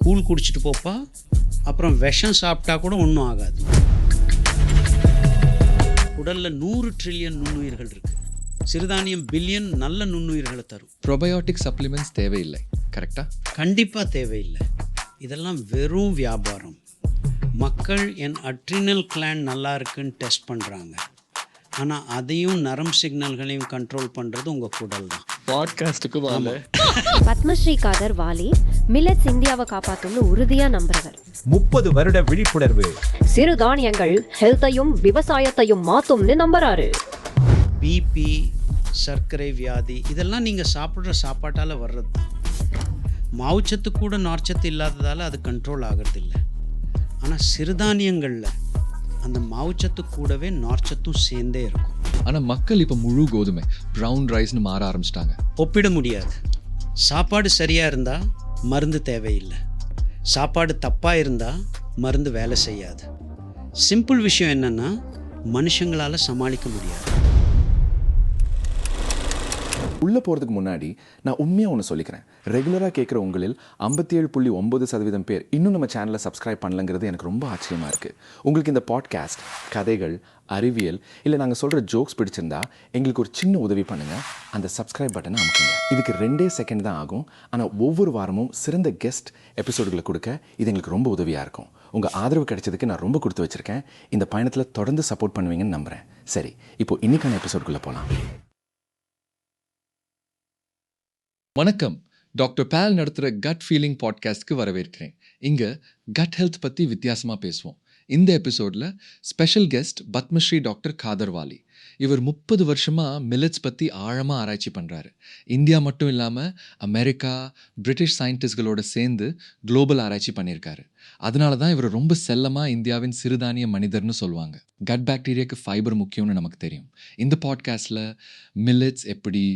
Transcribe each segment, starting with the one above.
கூழ் குடிச்சிட்டு போப்பா, அப்புறம் விஷம் சாப்பிட்டா கூட ஒன்றும் ஆகாது. உடலில் 100 ட்ரில்லியன் நுண்ணுயிர்கள் இருக்குது. சிறுதானியம் பில்லியன் நல்ல நுண்ணுயிர்களை தரும். ப்ரோபயோட்டிக் சப்ளிமெண்ட்ஸ் தேவையில்லை, கரெக்டா? கண்டிப்பாக தேவையில்லை. இதெல்லாம் வெறும் வியாபாரம். மக்கள் என் அட்ரினல் கிளாண்ட் நல்லா இருக்குன்னு டெஸ்ட் பண்ணுறாங்க. ஆனால் அதையும் நரம் சிக்னல்களையும் கண்ட்ரோல் பண்ணுறது உங்கள் குடல் தான். பாட்காஸ்ட்டுக்கு வாங்க. பத்மஸ்ரீ காதர் வாலி மில்லட்ஸ் இந்தியாவை காப்பாற்றும்னு உறுதியா நம்புறவர். 30 வருட விழிப்புணர்வு. சிறுதானியங்கள் ஹெல்த்தையும் விவசாயத்தையும் மாத்தும்னு நம்புறாரு. பிபி, சர்க்கரை வியாதி இதெல்லாம் நீங்கள் சாப்பிட்ற சாப்பாட்டால் வர்றது தான். மாவுச்சத்து கூட நார்ச்சத்து இல்லாததால் அது கண்ட்ரோல் ஆகிறதில்ல. ஆனால் சிறுதானியங்களில் அந்த மாவுச்சத்து கூடவே நார்ச்சத்தும் சேர்ந்தே இருக்கும். ஆனால் மக்கள் இப்போ முழு கோதுமை ப்ரௌன் ரைஸ்னு மாற ஆரம்பிச்சிட்டாங்க. ஒப்பிட முடியாது. சாப்பாடு சரியாக இருந்தால் மருந்து தேவையில்லை. சாப்பாடு தப்பாக இருந்தால் மருந்து வேலை செய்யாது. சிம்பிள் விஷயம் என்னென்னா, மனுஷங்களால் சமாளிக்க முடியாது. உள்ளே போகிறதுக்கு முன்னாடி நான் உண்மையாக ஒன்று சொல்லிக்கிறேன். ரெகுலராக கேட்குற உங்களில் 57.9% பேர் இன்னும் நம்ம சேனலை சப்ஸ்கிரைப் பண்ணலங்கிறது எனக்கு ரொம்ப ஆச்சரியமாக இருக்குது. உங்களுக்கு இந்த பாட்காஸ்ட், கதைகள், அறிவியல் இல்லை நாங்கள் சொல்கிற ஜோக்ஸ் பிடிச்சிருந்தா எங்களுக்கு ஒரு சின்ன உதவி பண்ணுங்கள். அந்த சப்ஸ்கிரைப் பட்டனை அமுக்குங்க. இதுக்கு 2 செகண்ட் தான் ஆகும். ஆனால் ஒவ்வொரு வாரமும் சிறந்த கெஸ்ட் எபிசோடுகளை கொடுக்க இது எங்களுக்கு ரொம்ப உதவியாக இருக்கும். உங்கள் ஆதரவு கிடைச்சதுக்கு நான் ரொம்ப கொடுத்து வச்சுருக்கேன். இந்த பயணத்தில் தொடர்ந்து சப்போர்ட் பண்ணுவீங்கன்னு நம்புகிறேன். சரி, இப்போ இன்னைக்கான எபிசோடுக்குள்ளே போகலாம். வணக்கம். டாக்டர் பால் நடத்துகிற கட் ஃபீலிங் பாட்காஸ்ட்க்கு வரவேற்கிறேன். இங்கே கட் ஹெல்த் பற்றி வித்தியாசமாக பேசுவோம். இந்த எபிசோடில் special guest Padma Shri doctor Khader Vali. இவர் 30 வருஷமாக மில்லட்ஸ் பற்றி ஆழமாக ஆராய்ச்சி பண்ணுறாரு. இந்தியா மட்டும் இல்லாமல் அமெரிக்கா, பிரிட்டிஷ் சயின்டிஸ்ட்களோடு சேர்ந்து குளோபல் ஆராய்ச்சி பண்ணியிருக்காரு. அதனால தான் இவர் ரொம்ப செல்லமாக இந்தியாவின் சிறுதானிய மனிதர்னு சொல்லுவாங்க. கட் பாக்டீரியாவுக்கு ஃபைபர் முக்கியம்னு நமக்கு தெரியும். இந்த பாட்காஸ்ட்டில் மில்லட்ஸ் எப்படி,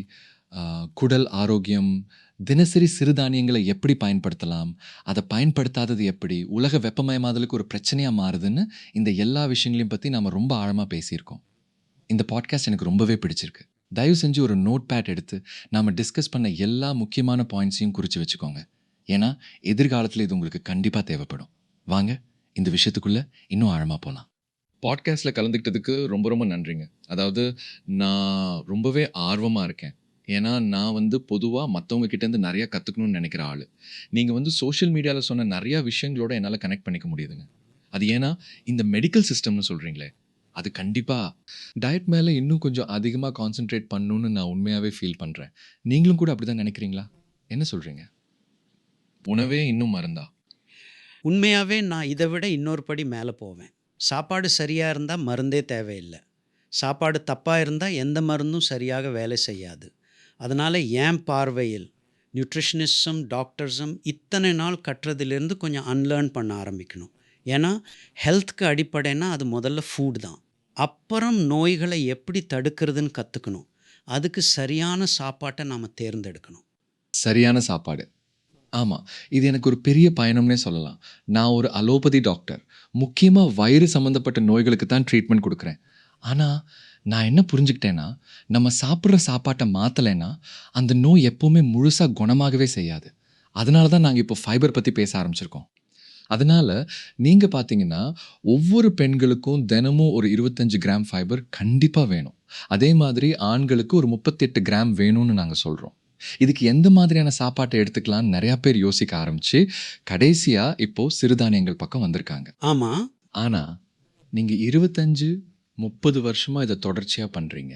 குடல் ஆரோக்கியம், தினசரி சிறுதானியங்களை எப்படி பயன்படுத்தலாம், அதை பயன்படுத்தாதது எப்படி, உலக வெப்பமயமாதலுக்கு ஒரு பிரச்சனையாக மாறுதுன்னு இந்த எல்லா விஷயங்களையும் பற்றி நாம் ரொம்ப ஆழமாக பேசியிருக்கோம். இந்த பாட்காஸ்ட் எனக்கு ரொம்பவே பிடிச்சிருக்கு. தயவு செஞ்சு ஒரு நோட் பேட் எடுத்து நாம் டிஸ்கஸ் பண்ண எல்லா முக்கியமான பாயிண்ட்ஸையும் குறித்து வச்சுக்கோங்க. ஏன்னா எதிர்காலத்தில் இது உங்களுக்கு கண்டிப்பாக தேவைப்படும். வாங்க இந்த விஷயத்துக்குள்ளே இன்னும் ஆழமாக போகலாம். பாட்காஸ்ட்டில் கலந்துக்கிட்டதுக்கு ரொம்ப ரொம்ப நன்றிங்க. அதாவது நான் ரொம்பவே ஆர்வமாக இருக்கேன். ஏன்னா நான் பொதுவாக மற்றவங்க கிட்டேருந்து நிறையா கற்றுக்கணும்னு நினைக்கிற ஆள். நீங்கள் சோஷியல் மீடியாவில் சொன்ன நிறையா விஷயங்களோட என்னால் கனெக்ட் பண்ணிக்க முடியுதுங்க. அது ஏன்னா இந்த மெடிக்கல் சிஸ்டம்னு சொல்கிறீங்களே, அது கண்டிப்பாக டயட் மேலே இன்னும் கொஞ்சம் அதிகமாக கான்சென்ட்ரேட் பண்ணணுன்னு நான் உண்மையாகவே ஃபீல் பண்ணுறேன். நீங்களும் கூட அப்படி தான் நினைக்கிறீங்களா? என்ன சொல்கிறீங்க? உணவே இன்னும் மருந்தா? உண்மையாகவே நான் இதை விட இன்னொரு படி மேலே போவேன். சாப்பாடு சரியாக இருந்தால் மருந்தே தேவையில்லை. சாப்பாடு தப்பாக இருந்தால் எந்த மருந்தும் சரியாக வேலை செய்யாது. அதனால் என் பார்வையில் நியூட்ரிஷனிஸ்டும் டாக்டர்ஸும் இத்தனை நாள் கற்றதிலிருந்து கொஞ்சம் அன்லேர்ன் பண்ண ஆரம்பிக்கணும். ஏன்னா ஹெல்த்துக்கு அடிப்படைனா அது முதல்ல ஃபுட் தான். அப்புறம் நோய்களை எப்படி தடுக்கிறதுன்னு கற்றுக்கணும். அதுக்கு சரியான சாப்பாட்டை நாம் தேர்ந்தெடுக்கணும். சரியான சாப்பாடு. ஆமாம், இது எனக்கு ஒரு பெரிய பயணம்னே சொல்லலாம். நான் ஒரு அலோபதி டாக்டர். முக்கியமாக வயிறு சம்மந்தப்பட்ட நோய்களுக்கு தான் ட்ரீட்மெண்ட் கொடுக்குறேன். ஆனால் நான் என்ன புரிஞ்சுக்கிட்டேன்னா, நம்ம சாப்பிட்ற சாப்பாட்டை மாற்றலைன்னா அந்த நோய் எப்போவுமே முழுசாக குணமாகவே செய்யாது. அதனால தான் நாங்கள் இப்போ ஃபைபர் பற்றி பேச ஆரம்பிச்சிருக்கோம். அதனால் நீங்கள் பார்த்தீங்கன்னா ஒவ்வொரு பெண்களுக்கும் தினமும் ஒரு 25 கிராம் ஃபைபர் கண்டிப்பாக வேணும். அதே மாதிரி ஆண்களுக்கு ஒரு 38 கிராம் வேணும்னு நாங்கள் சொல்கிறோம். இதுக்கு எந்த மாதிரியான சாப்பாட்டை எடுத்துக்கலான்னு நிறையா பேர் யோசிக்க ஆரம்பித்து கடைசியாக இப்போது சிறுதானியங்கள் பக்கம் வந்திருக்காங்க. ஆமாம். ஆனால் நீங்கள் 25-30 வருஷமாக இதை தொடர்ச்சியாக பண்ணுறீங்க.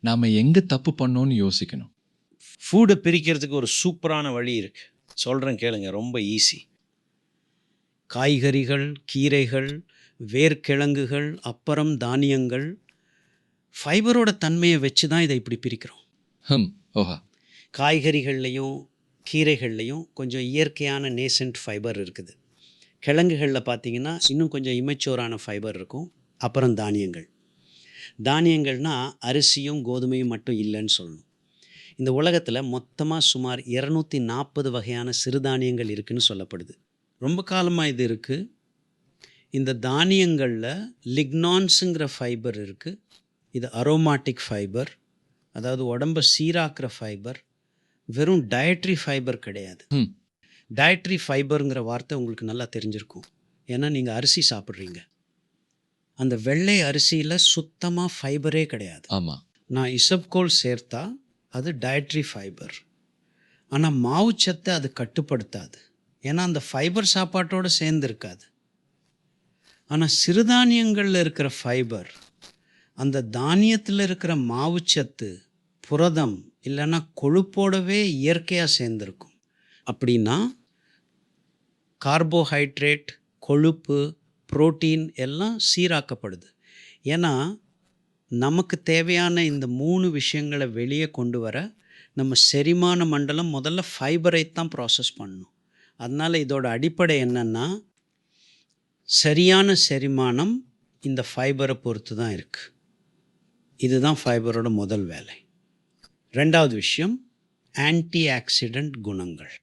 நாம் எங்கே தப்பு பண்ணோன்னு யோசிக்கணும். ஃபுட்டை பிரிக்கிறதுக்கு ஒரு சூப்பரான வழி இருக்குது. சொல்கிறேன் கேளுங்க, ரொம்ப ஈஸி. காய்கறிகள், கீரைகள், வேர்க்கிழங்குகள், அப்புறம் தானியங்கள், ஃபைபரோட தன்மையை வச்சு தான் இதை இப்படி பிரிக்கிறோம். ஓஹா. காய்கறிகள்லையும் கீரைகள்லையும் கொஞ்சம் இயற்கையான நேசன்ட் ஃபைபர் இருக்குது. கிழங்குகளில் பார்த்திங்கன்னா இன்னும் கொஞ்சம் இமைச்சோரான ஃபைபர் இருக்கும். அப்புறம் தானியங்கள்னால் அரிசியும் கோதுமையும் மட்டும் இல்லைன்னு சொல்லணும். இந்த உலகத்தில் மொத்தமாக சுமார் 240 வகையான சிறுதானியங்கள் இருக்குதுன்னு சொல்லப்படுது. ரொம்ப காலமாக இது இருக்குது. இந்த தானியங்களில் லிக்னான்ஸுங்கிற ஃபைபர் இருக்குது. இது அரோமாட்டிக் ஃபைபர், அதாவது உடம்பை சீராக்கிற ஃபைபர். வெறும் டயட்ரி ஃபைபர் கிடையாது. டயட்ரி ஃபைபருங்கிற வார்த்தை உங்களுக்கு நல்லா தெரிஞ்சிருக்கும். ஏன்னா நீங்கள் அரிசி சாப்பிட்றீங்க. அந்த வெள்ளை அரிசியில் சுத்தமாக ஃபைபரே கிடையாது. ஆமா. நான் இசப்கோல் சேர்த்தா அது டயட்ரி ஃபைபர். ஆனால் மாவுச்சத்தை அது கட்டுப்படுத்தாது. ஏன்னா அந்த ஃபைபர் சாப்பாட்டோடு சேர்ந்து இருக்காது. ஆனால் சிறுதானியங்களில் இருக்கிற ஃபைபர், அந்த தானியத்தில் இருக்கிற மாவுச்சத்து, புரதம் இல்லைன்னா கொழுப்போடவே இயற்கையாக சேர்ந்துருக்கும். அப்படின்னா கார்போஹைட்ரேட், கொழுப்பு, புரோட்டீன் எல்லாம் சீராக்கப்படுது. ஏன்னா நமக்கு தேவையான இந்த 3 விஷயங்களை வெளியே கொண்டு வர நம்ம செரிமான மண்டலம் முதல்ல ஃபைபரை தான் ப்ராசஸ் பண்ணணும். அதனால் இதோட அடிப்படை என்னென்னா, சரியான செரிமானம் இந்த ஃபைபரை பொறுத்து தான் இருக்குது. இதுதான் ஃபைபரோட முதல் வேலை. 2வது விஷயம் ஆன்டி ஆக்சிடெண்ட் குணங்கள்.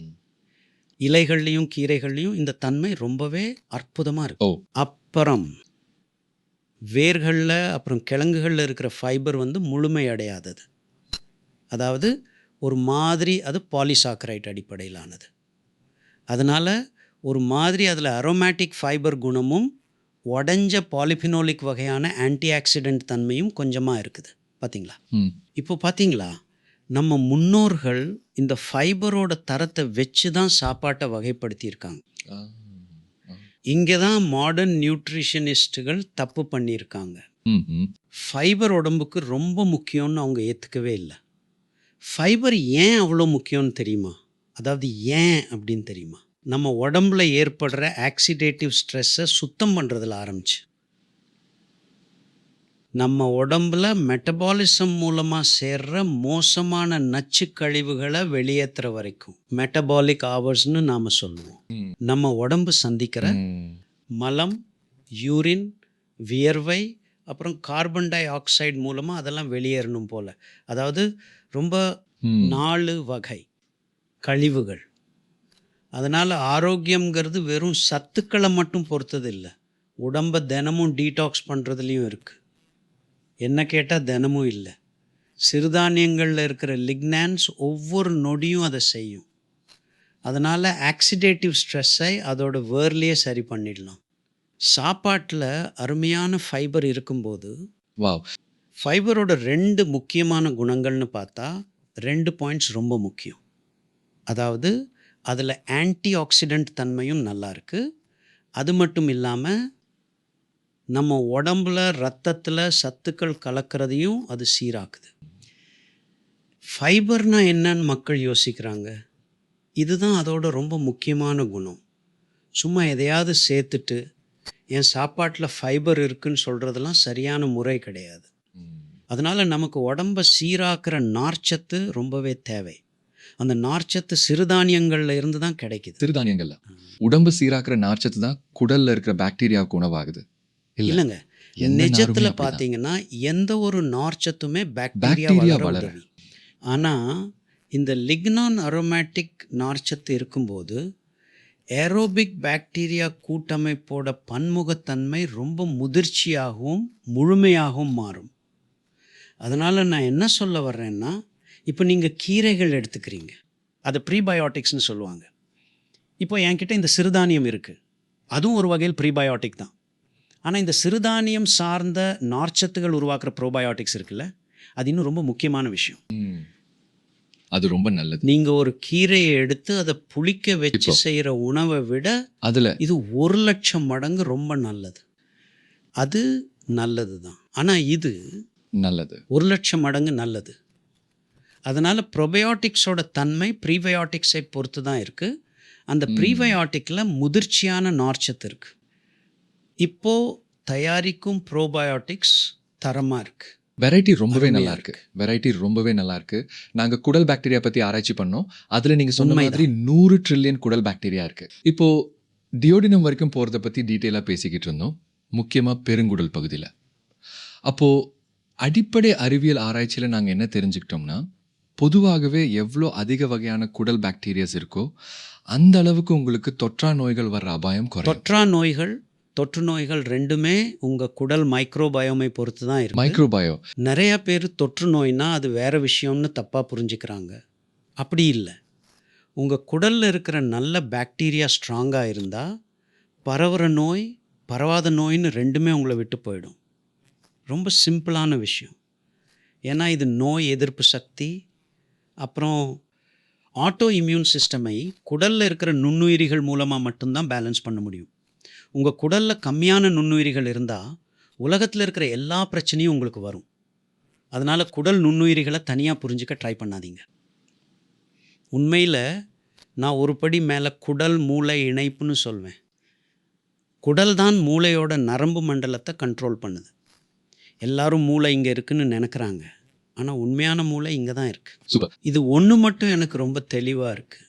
இலைகள்லையும் கீரைகள்லையும் இந்த தன்மை ரொம்பவே அற்புதமாக இருக்கு. அப்புறம் வேர்களில் அப்புறம் கிழங்குகளில் இருக்கிற ஃபைபர் முழுமை அடையாதது. அதாவது ஒரு மாதிரி அது பாலிசாக்கரைட் அடிப்படையிலானது. அதனால் ஒரு மாதிரி அதில் அரோமேட்டிக் ஃபைபர் குணமும் உடஞ்ச பாலிஃபினோலிக் வகையான ஆன்டி ஆக்சிடெண்ட் தன்மையும் கொஞ்சமாக இருக்குது. பார்த்தீங்களா? இப்போ பார்த்தீங்களா, நம்ம முன்னோர்கள் இந்த ஃபைபரோட தரத்தை வச்சு தான் சாப்பாட்டை வகைப்படுத்தியிருக்காங்க. இங்கே தான் மாடர்ன் நியூட்ரிஷனிஸ்ட்டுகள் தப்பு பண்ணியிருக்காங்க. ஃபைபர் உடம்புக்கு ரொம்ப முக்கியம்னு அவங்க ஏற்றுக்கவே இல்லை. ஃபைபர் ஏன் அவ்வளோ முக்கியம்னு தெரியுமா? அதாவது ஏன் அப்படின்னு தெரியுமா? நம்ம உடம்புல ஏற்படுற ஆக்சிடேட்டிவ் ஸ்ட்ரெஸ்ஸை சுத்தம் பண்ணுறதுல ஆரம்பிச்சு, நம்ம உடம்புல மெட்டபாலிசம் மூலமாக சேர்ற மோசமான நச்சு கழிவுகளை வெளியேற்றுற வரைக்கும் மெட்டபாலிக் ஹவர்ஸ்னு நாம் சொல்லுவோம். நம்ம உடம்பு சந்திக்கிற மலம், யூரின், வியர்வை, அப்புறம் கார்பன் டை ஆக்சைடு மூலமாக அதெல்லாம் வெளியேறணும் போல். அதாவது ரொம்ப 4 வகை கழிவுகள். அதனால் ஆரோக்கியங்கிறது வெறும் சத்துக்களை மட்டும் பொறுத்தது இல்லை, உடம்பை தினமும் டீடாக்ஸ் பண்ணுறதுலையும் இருக்குது. என்ன கேட்டால் தினமும் இல்லை. சிறுதானியங்களில் இருக்கிற லிக்னான்ஸ் ஒவ்வொரு நொடியும் அதை செய்யும். அதனால் ஆக்சிடேட்டிவ் ஸ்ட்ரெஸ்ஸை அதோட வேர்லேயே சரி பண்ணிடலாம். சாப்பாட்டில் அருமையான ஃபைபர் இருக்கும்போது, ஃபைபரோட 2 முக்கியமான குணங்கள்னு பார்த்தா 2 பாயிண்ட்ஸ் ரொம்ப முக்கியம். அதாவது அதில் ஆன்டி ஆக்சிடெண்ட் தன்மையும் நல்லா இருக்குது. அது மட்டும் இல்லாமல் நம்ம உடம்புல ரத்தத்தில் சத்துக்கள் கலக்கிறதையும் அது சீராக்குது. ஃபைபர்னால் என்னன்னு மக்கள் யோசிக்கிறாங்க. இதுதான் அதோட ரொம்ப முக்கியமான குணம். சும்மா எதையாவது சேர்த்துட்டு என் சாப்பாட்டில் ஃபைபர் இருக்குன்னு சொல்கிறதெல்லாம் சரியான முறை கிடையாது. அதனால் நமக்கு உடம்பை சீராக்கிற நார்ச்சத்து ரொம்பவே தேவை. அந்த நார்ச்சத்து சிறுதானியங்களில் இருந்து தான் கிடைக்குது. சிறுதானியங்கள்ல உடம்பு சீராக்கிற நார்ச்சத்து தான் குடல்ல இருக்கிற பாக்டீரியாவுக்கு உணவாகுது. இல்லைங்க, நிஜத்தில் பார்த்தீங்கன்னா எந்த ஒரு நார்ச்சத்துமே பாக்டீரியா வளர. ஆனால் இந்த லிக்னான் அரோமேட்டிக் நார்ச்சத்து இருக்கும்போது ஏரோபிக் பாக்டீரியா கூட்டமைப்போட பன்முகத்தன்மை ரொம்ப முதிர்ச்சியாகவும் முழுமையாகவும் மாறும். அதனால் நான் என்ன சொல்ல வர்றேன்னா, இப்போ நீங்கள் கீரைகள் எடுத்துக்கிறீங்க, அதை ப்ரீபயோட்டிக்ஸ்னு சொல்லுவாங்க. இப்போ என்கிட்ட இந்த சிறுதானியம் இருக்குது, அதுவும் ஒரு வகையில் ப்ரீபயோட்டிக் தான். ஆனால் இந்த சிறுதானியம் சார்ந்த நார்ச்சத்துகள் உருவாக்குற ப்ரோபயோட்டிக்ஸ் இருக்குல்ல, அது இன்னும் ரொம்ப முக்கியமான விஷயம். அது ரொம்ப நல்லது. நீங்கள் ஒரு கீரையை எடுத்து அதை புளிக்க வச்சு செய்கிற உணவை விட அதில் இது 1,00,000 மடங்கு ரொம்ப நல்லது. அது நல்லது தான், ஆனால் இது நல்லது 1,00,000 மடங்கு நல்லது. அதனால் ப்ரோபயோட்டிக்ஸோட தன்மை ப்ரீபயோட்டிக்ஸை பொறுத்து தான் இருக்குது. அந்த ப்ரீபயோட்டிக்கில் முதிர்ச்சியான நார்ச்சத்து இருக்குது. இப்போது தயாரிக்கும் ப்ரோபயோட்டிக்ஸ் தரமாக இருக்குது. வெரைட்டி ரொம்பவே நல்லா இருக்கு. நாங்கள் குடல் பாக்டீரியா பற்றி ஆராய்ச்சி பண்ணோம். அதில் நீங்கள் சொன்ன மாதிரி 100 ட்ரில்லியன் குடல் பாக்டீரியா இருக்குது. இப்போது டியோடினம் வரைக்கும் போகிறத பற்றி டீட்டெயிலாக பேசிக்கிட்டு இருந்தோம், முக்கியமாக பெருங்குடல் பகுதியில். அப்போது அடிப்படை அறிவியல் ஆராய்ச்சியில் நாங்கள் என்ன தெரிஞ்சுக்கிட்டோம்னா, பொதுவாகவே எவ்வளோ அதிக வகையான குடல் பாக்டீரியாஸ் இருக்கோ அந்த அளவுக்கு உங்களுக்கு தொற்றா நோய்கள் வர்ற அபாயம் குறையும். தொற்று நோய்கள் ரெண்டுமே உங்கள் குடல் மைக்ரோபயோமை பொறுத்து தான் இருக்கு. மைக்ரோபயோ நிறைய பேர் தொற்று நோய்னா அது வேறு விஷயம்னு தப்பாக புரிஞ்சுக்கிறாங்க. அப்படி இல்லை. உங்கள் குடலில் இருக்கிற நல்ல பாக்டீரியா ஸ்ட்ராங்காக இருந்தால் பரவுற நோய் பரவாத நோயின்னு ரெண்டுமே உங்களை விட்டு போயிடும். ரொம்ப சிம்பிளான விஷயம். ஏன்னா இது நோய் எதிர்ப்பு சக்தி, அப்புறம் ஆட்டோ இம்யூன் சிஸ்டமை குடலில் இருக்கிற நுண்ணுயிரிகள் மூலமாக மட்டும்தான் பேலன்ஸ் பண்ண முடியும். உங்கள் குடலில் கம்மியான நுண்ணுயிரிகள் இருந்தால் உலகத்தில் இருக்கிற எல்லா பிரச்சனையும் உங்களுக்கு வரும். அதனால் குடல் நுண்ணுயிரிகளை தனியாக புரிஞ்சிக்க ட்ரை பண்ணாதீங்க. உண்மையில் நான் ஒரு படி மேலே குடல் மூளை இணைப்புன்னு சொல்வேன். குடல் தான் மூளையோட நரம்பு மண்டலத்தை கண்ட்ரோல் பண்ணுது. எல்லாரும் மூளை இங்கே இருக்குன்னு நினைக்கிறாங்க, ஆனால் உண்மையான மூளை இங்கே தான் இருக்குது. சூப்பர். இது ஒன்று மட்டும் எனக்கு ரொம்ப தெளிவாக இருக்குது.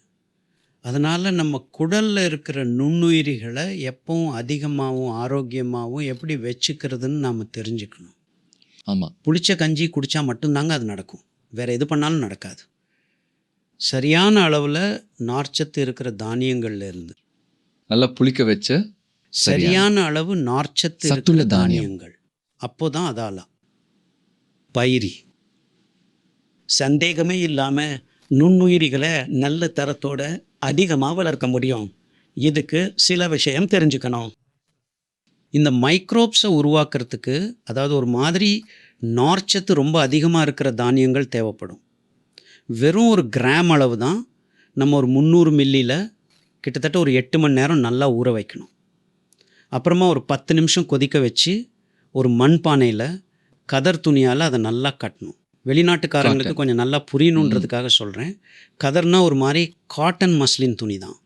அதனால் நம்ம குடலில் இருக்கிற நுண்ணுயிரிகளை எப்பவும் அதிகமாகவும் ஆரோக்கியமாகவும் எப்படி வச்சுக்கிறதுன்னு நாம் தெரிஞ்சுக்கணும். ஆமாம். புளிச்ச கஞ்சி குடித்தா மட்டும்தாங்க அது நடக்கும், வேறு எது பண்ணாலும் நடக்காது. சரியான அளவில் நார்ச்சத்து இருக்கிற தானியங்கள்லேருந்து, நல்லா புளிக்க வச்ச சரியான அளவு நார்ச்சத்து சத்துள்ள இருக்கிற தானியங்கள், அப்போ தான் அதாலாம் பயிரி. சந்தேகமே இல்லாமல் நுண்ணுயிரிகளை நல்ல தரத்தோட அதிகமாக வளர்க்க முடியும். இதுக்கு சில விஷயம் தெரிஞ்சுக்கணும். இந்த மைக்ரோப்ஸை உருவாக்குறதுக்கு, அதாவது ஒரு மாதிரி நார்ச்சத்து ரொம்ப அதிகமாக இருக்கிற தானியங்கள் தேவைப்படும். வெறும் ஒரு கிராம் அளவு தான் நம்ம ஒரு 300 மில்லியில் கிட்டத்தட்ட ஒரு 8 மணி நேரம் நல்லா ஊற வைக்கணும். அப்புறமா ஒரு 10 நிமிஷம் கொதிக்க வச்சு ஒரு மண் பானையில் கதர் துணியால் அதை நல்லா கட்டணும். வெளிநாட்டுக்காரங்களுக்கு கொஞ்சம் நல்லா புரியணுன்றதுக்காக சொல்கிறேன். கதர்னா ஒரு மாதிரி காட்டன் மஸ்லின் துணி தான்.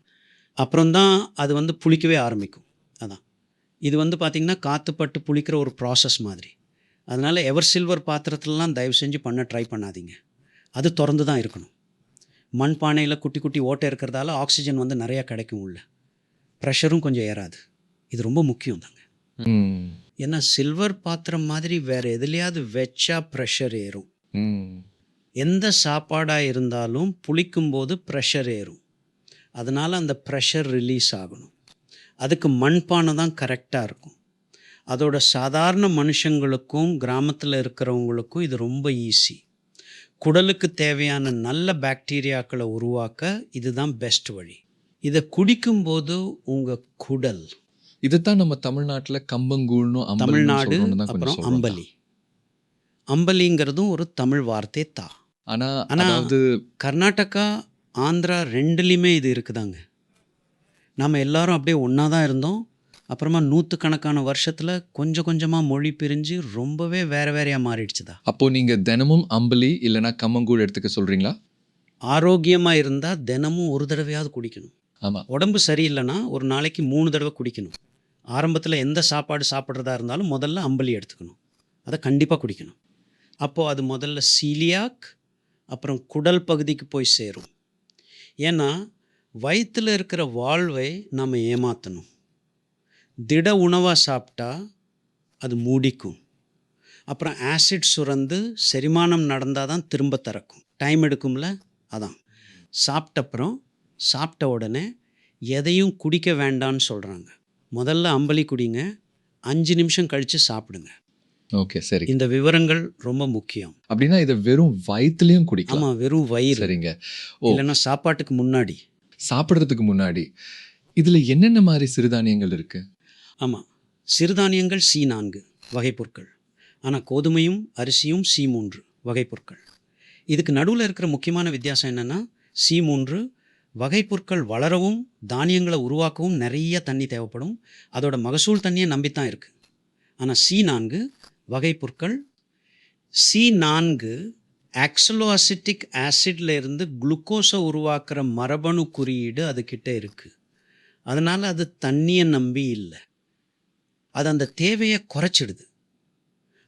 அப்புறம்தான் அது வந்து புளிக்கவே ஆரம்பிக்கும். அதான் இது வந்து பார்த்திங்கன்னா காற்றுப்பட்டு புளிக்கிற ஒரு ப்ராசஸ் மாதிரி. அதனால் எவர் சில்வர் பாத்திரத்துலலாம் தயவு செஞ்சு பண்ண ட்ரை பண்ணாதீங்க. அது திறந்து தான் இருக்கணும். மண் பானையில் குட்டி குட்டி ஓட்டை இருக்கிறதால ஆக்சிஜன் வந்து நிறையா கிடைக்கும், உள்ள ப்ரெஷரும் கொஞ்சம் ஏறாது. இது ரொம்ப முக்கியம் தாங்க. ஏன்னா சில்வர் பாத்திரம் மாதிரி வேறு எதுலையாவது வச்சா ப்ரெஷர் ஏறும். எந்த சாப்பாடாக இருந்தாலும் புளிக்கும்போது ப்ரெஷர் ஏறும். அதனால் அந்த ப்ரெஷர் ரிலீஸ் ஆகணும். அதுக்கு மண்பானை தான் கரெக்டாக இருக்கும். அதோட சாதாரண மனுஷங்களுக்கும் கிராமத்தில் இருக்கிறவங்களுக்கும் இது ரொம்ப ஈஸி. குடலுக்கு தேவையான நல்ல பாக்டீரியாக்களை உருவாக்க இதுதான் பெஸ்ட் வழி. இதை குடிக்கும்போது உங்கள் குடல், இதுதான் நம்ம தமிழ்நாட்டில் கம்பங்கூழ்னு தமிழ்நாடு அப்புறம் அம்பலி. அம்பலிங்கிறதும் ஒரு தமிழ் வார்த்தை தான். ஆனால் அதாவது கர்நாடகா ஆந்திரா ரெண்டுலேயுமே இது இருக்குதாங்க. நாம் எல்லாரும் அப்படியே ஒன்றா தான் இருந்தோம். அப்புறமா நூற்றுக்கணக்கான வருஷத்தில் கொஞ்சம் கொஞ்சமாக மொழி பிரிஞ்சு ரொம்பவே வேறு வேறையாக மாறிடுச்சுதா. அப்போது நீங்கள் தினமும் அம்பலி இல்லைனா கம்மங்கூழ் எடுத்துக்க சொல்கிறீங்களா? ஆரோக்கியமாக இருந்தால் தினமும் ஒரு தடவையாவது குடிக்கணும். ஆமாம். உடம்பு சரியில்லைன்னா ஒரு நாளைக்கு 3 தடவை குடிக்கணும். ஆரம்பத்தில் எந்த சாப்பாடு சாப்பிட்றதா இருந்தாலும் முதல்ல அம்பலி எடுத்துக்கணும். அதை கண்டிப்பாக குடிக்கணும். அப்போது அது முதல்ல சீலியாக் அப்புறம் குடல் பகுதிக்கு போய் சேரும். ஏன்னா வயிற்றில் இருக்கிற வாழ்வை நம்ம ஏமாற்றணும். திட உணவாக சாப்பிட்டா அது மூடிக்கும். அப்புறம் ஆசிட் சுரந்து செரிமானம் நடந்தால் தான் திரும்ப திறக்கும். டைம் எடுக்கும்ல. அதான் சாப்பிட்ட உடனே எதையும் குடிக்க வேண்டான்னு சொல்கிறாங்க. முதல்ல அம்பலி குடிங்க, 5 நிமிஷம் கழித்து சாப்பிடுங்க. ஓகே, சரி. இந்த விவரங்கள் ரொம்ப முக்கியம். அப்படின்னா இதை வெறும் வயிற்றுலையும் குடிக்கலாம்? ஆமாம், வெறும் வயிறு. சரிங்க. இல்லைன்னா சாப்பாட்டுக்கு முன்னாடி, சாப்பிட்றதுக்கு முன்னாடி. இதில் என்னென்ன மாதிரி சிறுதானியங்கள் இருக்குது? ஆமாம், சிறுதானியங்கள் C4 வகைப்பொருட்கள். ஆனால் கோதுமையும் அரிசியும் C3 வகைப்பொருட்கள். இதுக்கு நடுவில் இருக்கிற முக்கியமான வித்தியாசம் என்னென்னா, C3 வகைப்பொருட்கள் வளரவும் தானியங்களை உருவாக்கவும் நிறைய தண்ணி தேவைப்படும். அதோட மகசூல் தண்ணியை நம்பித்தான் இருக்குது. ஆனால் C4 வகைப்பொருட்கள், C4 ஆக்சலோஅசிட்டிக் ஆசிட்ல இருந்து குளுக்கோஸை உருவாக்குற மரபணு குறியீடு அதுக்கிட்ட இருக்குது. அதனால் அது தண்ணியை நம்பி இல்லை, அது அந்த தேவையை குறைச்சிடுது.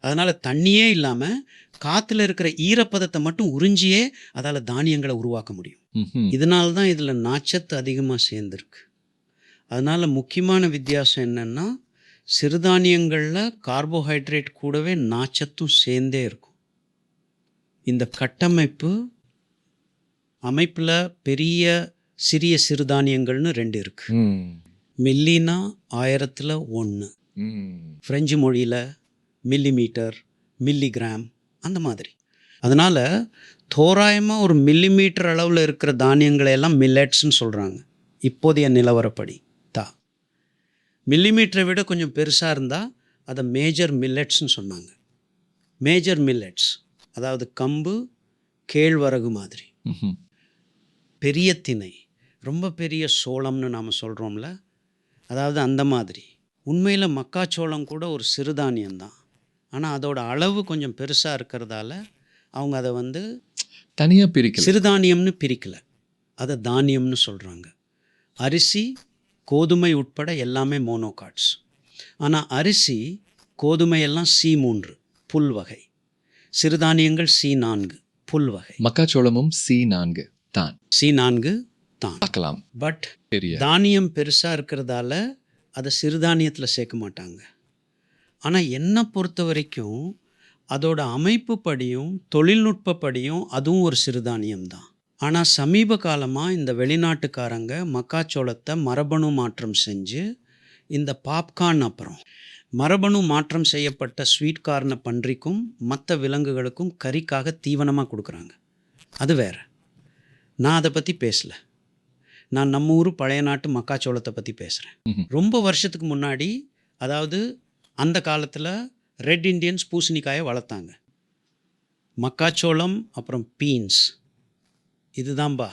அதனால் தண்ணியே இல்லாமல் காற்றுல இருக்கிற ஈரப்பதத்தை மட்டும் உறிஞ்சியே அதால் தானியங்களை உருவாக்க முடியும். இதனால தான் இதில் நாச்சத்து அதிகமாக சேர்ந்துருக்கு. அதனால் முக்கியமான வித்தியாசம் என்னென்னா, சிறுதானியங்களில் கார்போஹைட்ரேட் கூடவே நாச்சத்தும் சேர்ந்தே இருக்கும். இந்த கட்டமைப்பு அமைப்பில் பெரிய சிறிய சிறுதானியங்கள்னு 2 இருக்குது. மில்லினா 1000ல் 1, ஃப்ரெஞ்சு மொழியில் மில்லிமீட்டர், மில்லிகிராம், அந்த மாதிரி. அதனால் தோராயமாக ஒரு மில்லிமீட்டர் அளவில் இருக்கிற தானியங்களை எல்லாம் மில்லட்ஸ்ன்னு சொல்கிறாங்க இப்போதைய நிலவரப்படி. மில்லிமீட்டரை விட கொஞ்சம் பெருசாக இருந்தால் அதை மேஜர் மில்லட்ஸ்ன்னு சொன்னாங்க. மேஜர் மில்லட்ஸ் அதாவது கம்பு, கேழ்வரகு மாதிரி. பெரிய திணை, ரொம்ப பெரிய சோளம்னு நாம் சொல்கிறோம்ல, அதாவது அந்த மாதிரி. உண்மையில் மக்காச்சோளம் கூட ஒரு சிறுதானியம்தான். ஆனால் அதோட அளவு கொஞ்சம் பெருசாக இருக்கிறதால அவங்க அதை தனியாக பிரிக்கல, சிறுதானியம்னு பிரிக்கலை, அதை தானியம்னு சொல்கிறாங்க. அரிசி, கோதுமை உட்பட எல்லாமே மோனோகாட்ஸ். ஆனால் அரிசி, கோதுமை எல்லாம் C3 புல் வகை, சிறுதானியங்கள் C4 புல் வகை. மக்காச்சோளமும் C4 தான். C4 தான் பார்க்கலாம். பட் பெரிய தானியம் பெருசாக இருக்கிறதால அதை சிறுதானியத்தில் சேர்க்க மாட்டாங்க. ஆனால் என்னை பொறுத்த வரைக்கும் அதோட அமைப்பு படியும் தொழில்நுட்பப்படியும் அதுவும் ஒரு சிறுதானியம்தான். ஆனால் சமீப காலமாக இந்த வெளிநாட்டுக்காரங்க மக்காச்சோளத்தை மரபணு மாற்றம் செஞ்சு இந்த பாப்கார்ன், அப்புறம் மரபணு மாற்றம் செய்யப்பட்ட ஸ்வீட் கார்னை பன்றிக்கும் மற்ற விலங்குகளுக்கும் கறிக்காக தீவனமாக கொடுக்குறாங்க. அது வேற. நான் அதை பற்றி பேசலை. நான் நம்ம ஊர் பழைய நாட்டு மக்காச்சோளத்தை பற்றி பேசுகிறேன். ரொம்ப வருஷத்துக்கு முன்னாடி, அதாவது அந்த காலத்தில் ரெட் இண்டியன்ஸ் பூசணிக்காயை வளர்த்தாங்க. மக்காச்சோளம் அப்புறம் பீன்ஸ், இதுதான்பா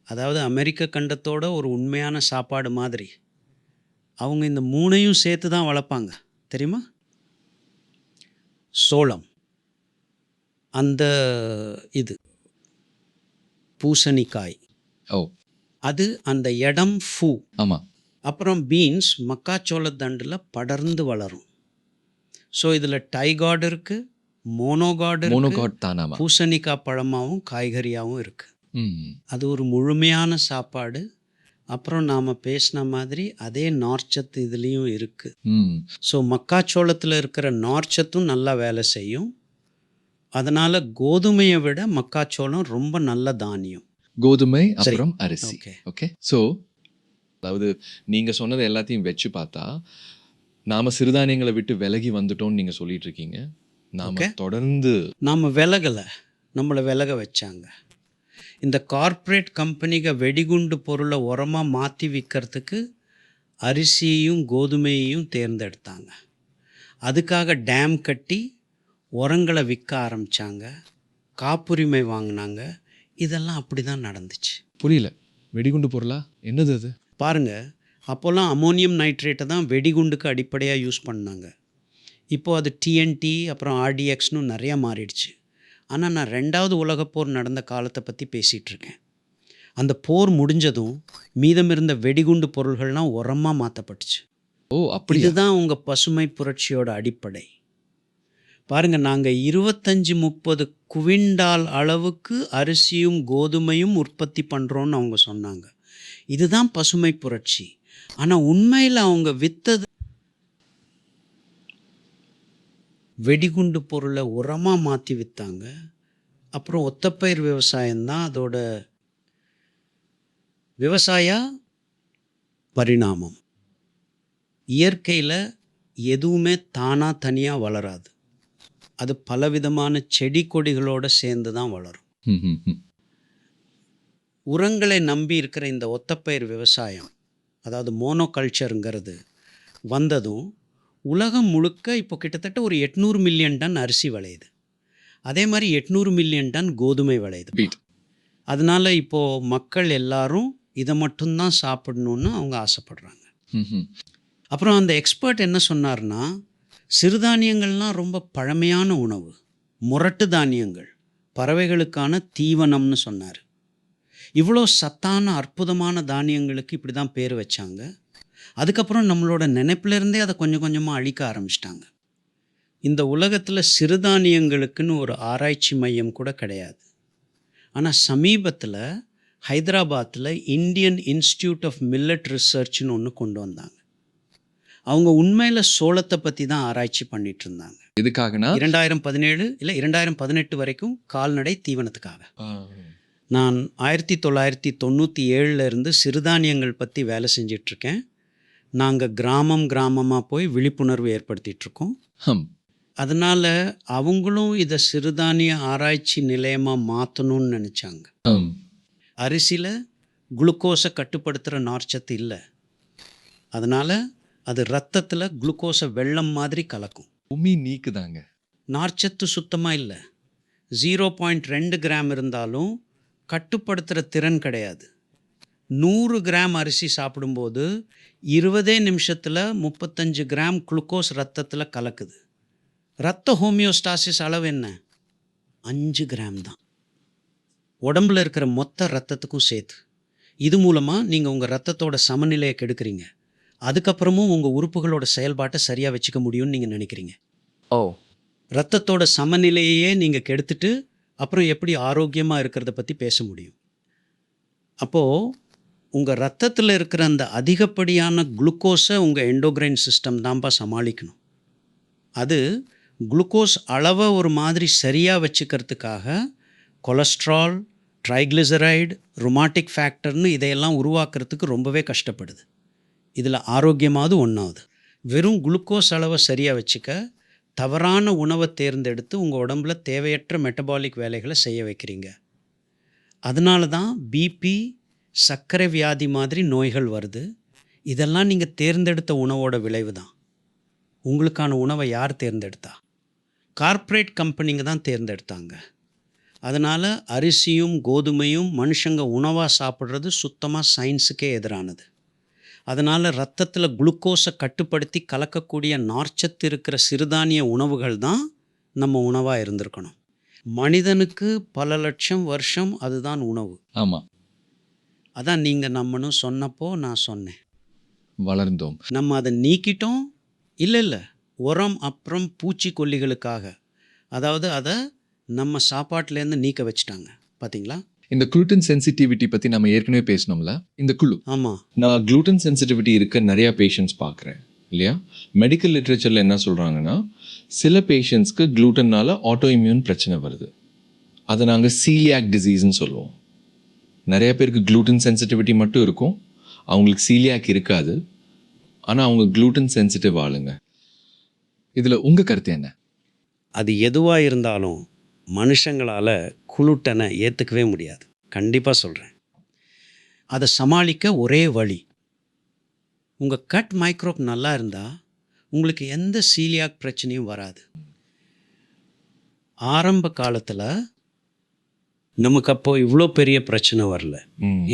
அதாவது அமெரிக்க கண்டத்தோட ஒரு உண்மையான சாப்பாடு மாதிரி. அவங்க இந்த மூணையும் சேர்த்து தான் வளர்ப்பாங்க, தெரியுமா? சோளம், அந்த இது பூசணிக்காய், ஓ அது அந்த இடம் ஃபூ. ஆமாம். அப்புறம் பீன்ஸ் மக்காச்சோளத்தண்டில் படர்ந்து வளரும். ஸோ இதில் டைகார்டு இருக்குது, மோனோகார்டு, மோனோகாட் தானாமா, பூசணிக்காய் பழமாகவும் காய்கறியாகவும் இருக்குது. அது ஒரு முழுமையான சாப்பாடு. அப்புறம் நாம் பேசின மாதிரி அதே நார்ச்சத்து இதுலேயும் இருக்குது. ஸோ மக்காச்சோளத்தில் இருக்கிற நார்ச்சத்தும் நல்லா வேலை செய்யும். அதனால் கோதுமையை விட மக்காச்சோளம் ரொம்ப நல்ல தானியம். கோதுமை அப்புறம் அரிசி. Okay okay. ஸோ அதாவது நீங்கள் சொன்னது எல்லாத்தையும் வச்சு பார்த்தா நாம் சிறுதானியங்களை விட்டு விலகி வந்துட்டோம்னு நீங்கள் சொல்லிட்டு இருக்கீங்க. நாம் தொடர்ந்து நாம் விலகலை, நம்மளை விலக வச்சாங்க. இந்த கார்ப்பரேட் கம்பெனிக வெடிகுண்டு பொருளை உரமாக மாற்றி விற்கிறதுக்கு அரிசியையும் கோதுமையையும் தேர்ந்தெடுத்தாங்க. அதுக்காக டேம் கட்டி உரங்களை விற்க ஆரம்பித்தாங்க, காப்புரிமை வாங்கினாங்க. இதெல்லாம் அப்படி தான் நடந்துச்சு. புரியல, வெடிகுண்டு பொருளா? என்னது அது? பாருங்கள், அப்போல்லாம் அமோனியம் நைட்ரேட்டை தான் வெடிகுண்டுக்கு அடிப்படையாக யூஸ் பண்ணாங்க. இப்போது அது TNT அப்புறம் RDXன்னு நிறையா மாறிடுச்சு. ஆனால் நான் 2வது உலகப்போர் நடந்த காலத்தை பற்றி பேசிகிட்ருக்கேன். அந்த போர் முடிஞ்சதும் மீதம் இருந்த வெடிகுண்டு பொருள்கள்லாம் உரமாக மாற்றப்பட்டுச்சு. ஓ அப்படி. இதுதான் உங்கள் பசுமை புரட்சியோட அடிப்படை. பாருங்கள், நாங்கள் 25-30 குவிண்டால் அளவுக்கு அரிசியும் கோதுமையும் உற்பத்தி பண்ணுறோன்னு அவங்க சொன்னாங்க. இதுதான் பசுமை புரட்சி. ஆனால் உண்மையில் அவங்க விற்றது வெடிகுண்டு பொருளை உரமாக மாற்றி விற்றாங்க. அப்புறம் ஒத்தப்பயிர் விவசாயம்தான் அதோட விவசாய பரிணாமம். இயற்கையில் எதுவுமே தானாக தனியாக வளராது. அது பலவிதமான செடி கொடிகளோடு சேர்ந்து தான் வளரும். உரங்களை நம்பி இருக்கிற இந்த ஒத்தப்பயிர் விவசாயம், அதாவது மோனோகல்ச்சருங்கிறது வந்ததும் உலகம் முழுக்க இப்போ கிட்டத்தட்ட ஒரு 800 மில்லியன் டன் அரிசி விளையுது. அதே மாதிரி 800 மில்லியன் டன் கோதுமை விளையுது. அதனால் இப்போது மக்கள் எல்லாரும் இதை மட்டும்தான் சாப்பிடணுன்னு அவங்க ஆசைப்படுறாங்க. அப்புறம் அந்த எக்ஸ்பர்ட் என்ன சொன்னார்னா, சிறுதானியங்கள்லாம் ரொம்ப பழமையான உணவு, முரட்டு தானியங்கள், பறவைகளுக்கான தீவனம்னு சொன்னார். இவ்வளோ சத்தான அற்புதமான தானியங்களுக்கு இப்படி தான் பேர் வச்சாங்க. அதுக்கப்புறம் நம்மளோட நினைப்பிலிருந்தே அதை கொஞ்சம் கொஞ்சமாக அழிக்க ஆரம்பிச்சிட்டாங்க. இந்த உலகத்தில் சிறுதானியங்களுக்குன்னு ஒரு ஆராய்ச்சி மையம் கூட கிடையாது. ஆனால் சமீபத்தில் ஹைதராபாத்தில் இந்தியன் இன்ஸ்டிடியூட் ஆஃப் மில்லட் ரிசர்ச்னு ஒன்று கொண்டு வந்தாங்க. அவங்க உண்மையில் சோளத்தை பற்றி தான் ஆராய்ச்சி பண்ணிட்டு இருந்தாங்க. எதுக்காகனா 2017 இல்லை 2018 வரைக்கும் கால்நடை தீவனத்துக்காக. நான் 1997 இருந்து சிறுதானியங்கள் பற்றி வேலை செஞ்சிட்ருக்கேன். நாங்கள் கிராமமாக போய் விழிப்புணர்வு ஏற்படுத்திகிட்ருக்கோம். அதனால் அவங்களும் இதை சிறுதானிய ஆராய்ச்சி நிலையமாக மாற்றணும்னு நினச்சாங்க. ஆம். அரிசியில் குளுக்கோஸை கட்டுப்படுத்துகிற நார்ச்சத்து இல்லை. அதனால் அது ரத்தத்தில் குளுக்கோஸை வெள்ளம் மாதிரி கலக்கும். உமி நீக்குதாங்க. நார்ச்சத்து சுத்தமாக இல்லை. 0.2 கிராம் இருந்தாலும் கட்டுப்படுத்துகிற திறன் கிடையாது. 100 கிராம் அரிசி சாப்பிடும்போது 20 நிமிஷத்தில் 35 கிராம் குளுக்கோஸ் ரத்தத்தில் கலக்குது. ரத்த ஹோமியோஸ்டாசிஸ் அளவு என்ன? 5 கிராம் தான். உடம்பில் இருக்கிற மொத்த ரத்தத்துக்கும் சேர்த்து. இது மூலமாக நீங்கள் உங்கள் ரத்தத்தோட சமநிலையை கெடுக்கிறீங்க. அதுக்கப்புறமும் உங்கள் உறுப்புகளோட செயல்பாட்டை சரியாக வச்சுக்க முடியும்னு நீங்கள் நினைக்கிறீங்க. ஓ, ரத்தத்தோட சமநிலையே நீங்கள் கெடுத்துட்டு அப்புறம் எப்படி ஆரோக்கியமாக இருக்கிறத பற்றி பேச முடியும்? அப்போது உங்கள் ரத்தத்தில் இருக்கிற அந்த அதிகப்படியான குளுக்கோஸை உங்கள் எண்டோக்ரைன் சிஸ்டம் தான்ப்பா சமாளிக்கணும். அது குளுக்கோஸ் அளவை ஒரு மாதிரி சரியாக வச்சுக்கிறதுக்காக கொலஸ்ட்ரால், ட்ரைக்ளிசரைடு, ருமாட்டிக் ஃபேக்டர்னு இதையெல்லாம் உருவாக்குறதுக்கு ரொம்பவே கஷ்டப்படுது. இதில் ஆரோக்கியமாவது ஒன்றாவது. வெறும் குளுக்கோஸ் அளவை சரியாக வச்சுக்க தவறான உணவை தேர்ந்தெடுத்து உங்கள் உடம்புல தேவையற்ற மெட்டபாலிக் வேலைகளை செய்ய வைக்கிறீங்க. அதனால தான் பிபி, சர்க்கரை வியாதி மாதிரி நோய்கள் வருது. இதெல்லாம் நீங்கள் தேர்ந்தெடுத்த உணவோட விளைவு தான். உங்களுக்கான உணவை யார் தேர்ந்தெடுத்தா? கார்ப்பரேட் கம்பெனிங்க தான் தேர்ந்தெடுத்தாங்க. அதனால் அரிசியும் கோதுமையும் மனுஷங்க உணவாக சாப்பிட்றது சுத்தமாக சயின்ஸுக்கே எதிரானது. அதனால் ரத்தத்தில் குளுக்கோஸை கட்டுப்படுத்தி கலக்கக்கூடிய நார்ச்சத்து இருக்கிற சிறுதானிய உணவுகள் தான் நம்ம உணவாக இருந்திருக்கணும். மனிதனுக்கு பல லட்சம் வருஷம் அதுதான் உணவு. ஆமாம், அதான் நீங்கள் நம்மனும் சொன்னப்போ நான் சொன்னேன். வளர்ந்தோம். நம்ம அதை நீக்கிட்டோம். இல்லை, உரம் அப்புறம் பூச்சிக்கொல்லிகளுக்காக. அதாவது அதை நம்ம சாப்பாட்டிலேருந்து நீக்க வச்சுட்டாங்க. பார்த்தீங்களா? இந்த குளுட்டன் சென்சிட்டிவிட்டி பற்றி நம்ம ஏற்கனவே பேசணும்ல. இந்த குழு, ஆமாம், நான் குளூட்டன் சென்சிட்டிவிட்டி இருக்க நிறையா பேஷண்ட்ஸ் பார்க்குறேன் இல்லையா. மெடிக்கல் லிட்ரேச்சரில் என்ன சொல்கிறாங்கன்னா, சில பேஷண்ட்ஸ்க்கு குளூட்டனால் ஆட்டோ இம்யூன் பிரச்சனை வருது. அதை நாங்கள் சீலியாக் டிசீஸ்ன்னு சொல்லுவோம். நிறைய பேருக்கு குளூட்டன் சென்சிட்டிவிட்டி மட்டும் இருக்கும், அவங்களுக்கு சீலியாக் இருக்காது. ஆனால் அவங்க குளூட்டன் சென்சிட்டிவ் ஆளுங்க. இதில் உங்கள் கருத்து என்ன? அது எதுவாக இருந்தாலும் மனுஷங்களால் குளுட்டனை ஏற்றுக்கவே முடியாது. கண்டிப்பாக சொல்கிறேன். அதை சமாளிக்க ஒரே வழி, உங்கள் கட் மைக்ரோப் நல்லா இருந்தால் உங்களுக்கு எந்த சீலியாக் பிரச்சனையும் வராது. ஆரம்ப காலத்தில் நமக்கு அப்போது இவ்வளோ பெரிய பிரச்சனை வரல.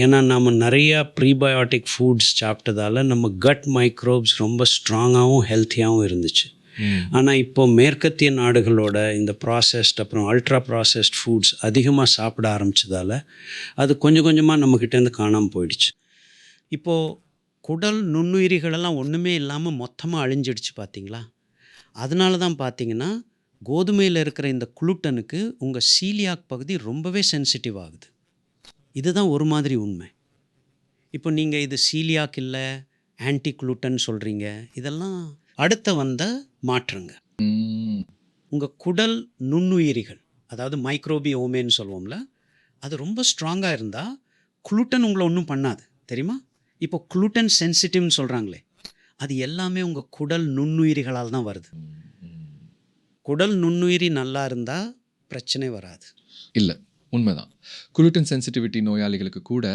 ஏன்னா நம்ம நிறையா ப்ரீபயோட்டிக் ஃபுட்ஸ் சாப்பிட்டதால நம்ம கட் மைக்ரோப்ஸ் ரொம்ப ஸ்ட்ராங்காகவும் ஹெல்த்தியாகவும் இருந்துச்சு. ஆனால் இப்போ மேற்கத்திய நாடுகளோட இந்த ப்ராசஸ்ட் அப்புறம் அல்ட்ரா ப்ராசஸ்ட் ஃபுட்ஸ் அதிகமாக சாப்பிட ஆரம்பித்ததால் அது கொஞ்சம் கொஞ்சமாக நம்மக்கிட்டேருந்து காணாமல் போயிடுச்சு. இப்போது குடல் நுண்ணுயிரிகளெல்லாம் ஒன்றுமே இல்லாமல் மொத்தமாக அழிஞ்சிடுச்சு. பார்த்தீங்களா? அதனால தான் பார்த்தீங்கன்னா கோதுமையில் இருக்கிற இந்த குளுட்டனுக்கு உங்கள் சீலியாக் பகுதி ரொம்பவே சென்சிட்டிவ் ஆகுது. இதுதான் ஒரு மாதிரி உண்மை. இப்போ நீங்கள் இது சீலியாக் இல்லை ஆன்டி குளுட்டன் சொல்கிறீங்க. இதெல்லாம் அடுத்த வந்த மாற்றங்க. உங்கள் குடல் நுண்ணுயிரிகள், அதாவது மைக்ரோபியோமேன்னு சொல்லுவோம்ல, அது ரொம்ப ஸ்ட்ராங்காக இருந்தால் குளுட்டன் உங்களை ஒன்றும் பண்ணாது. தெரியுமா? இப்போ குளுட்டன் சென்சிட்டிவ்னு சொல்கிறாங்களே, அது எல்லாமே உங்கள் குடல் நுண்ணுயிரிகளால் தான் வருது. குடல் நுண்ணுயிரி நல்லா இருந்தால் பிரச்சனை வராது. இல்லை, உண்மைதான். குளுட்டன் சென்சிட்டிவிட்டி நோயாளிகளுக்கு கூட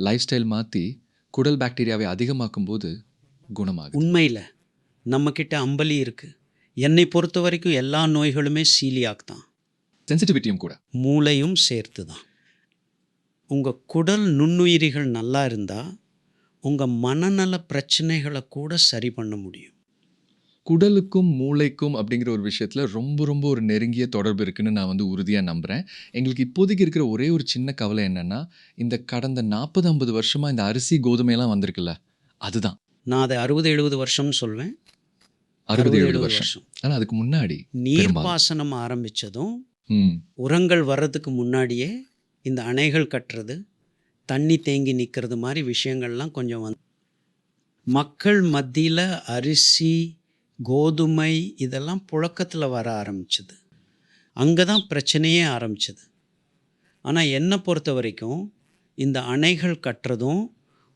லைஃப் ஸ்டைல் மாற்றி குடல் பாக்டீரியாவை அதிகமாக்கும் போது குணமாகும். உண்மையில் நம்மக்கிட்ட அம்பலி இருக்குது. என்னை பொறுத்த வரைக்கும் எல்லா நோய்களுமே சீலியாக் தான். சென்சிட்டிவிட்டியும் கூட, மூளையும் சேர்த்து தான். உங்கள் குடல் நுண்ணுயிரிகள் நல்லா இருந்தால் உங்கள் மனநல பிரச்சனைகளை கூட சரி பண்ண முடியும். குடலுக்கும் மூளைக்கும் அப்படிங்கிற ஒரு விஷயத்தில் ரொம்ப ரொம்ப ஒரு நெருங்கிய தொடர்பு இருக்குன்னு நான் உறுதியாக நம்புகிறேன். எங்களுக்கு இப்போதைக்கு இருக்கிற ஒரே ஒரு சின்ன கவலை என்னென்னா, இந்த கடந்த 40-50 வருஷமாக இந்த அரிசி கோதுமையெல்லாம் வந்திருக்குல்ல, அதுதான். நான் அதை 60-70 வருஷம்னு சொல்வேன். 60-70 வருஷம். ஆனால் அதுக்கு முன்னாடி நீர்ப்பாசனம் ஆரம்பித்ததும் உரங்கள் வர்றதுக்கு முன்னாடியே இந்த அணைகள் கட்டுறது, தண்ணி தேங்கி நிற்கிறது மாதிரி விஷயங்கள்லாம் கொஞ்சம் மக்கள் மத்தியில் அரிசி கோதுமை இதெல்லாம் புழக்கத்தில் வர ஆரம்பிச்சது. அங்கே தான் பிரச்சனையே ஆரம்பிச்சது. ஆனால் என்னை பொறுத்த வரைக்கும் இந்த அணைகள் கட்டுறதும்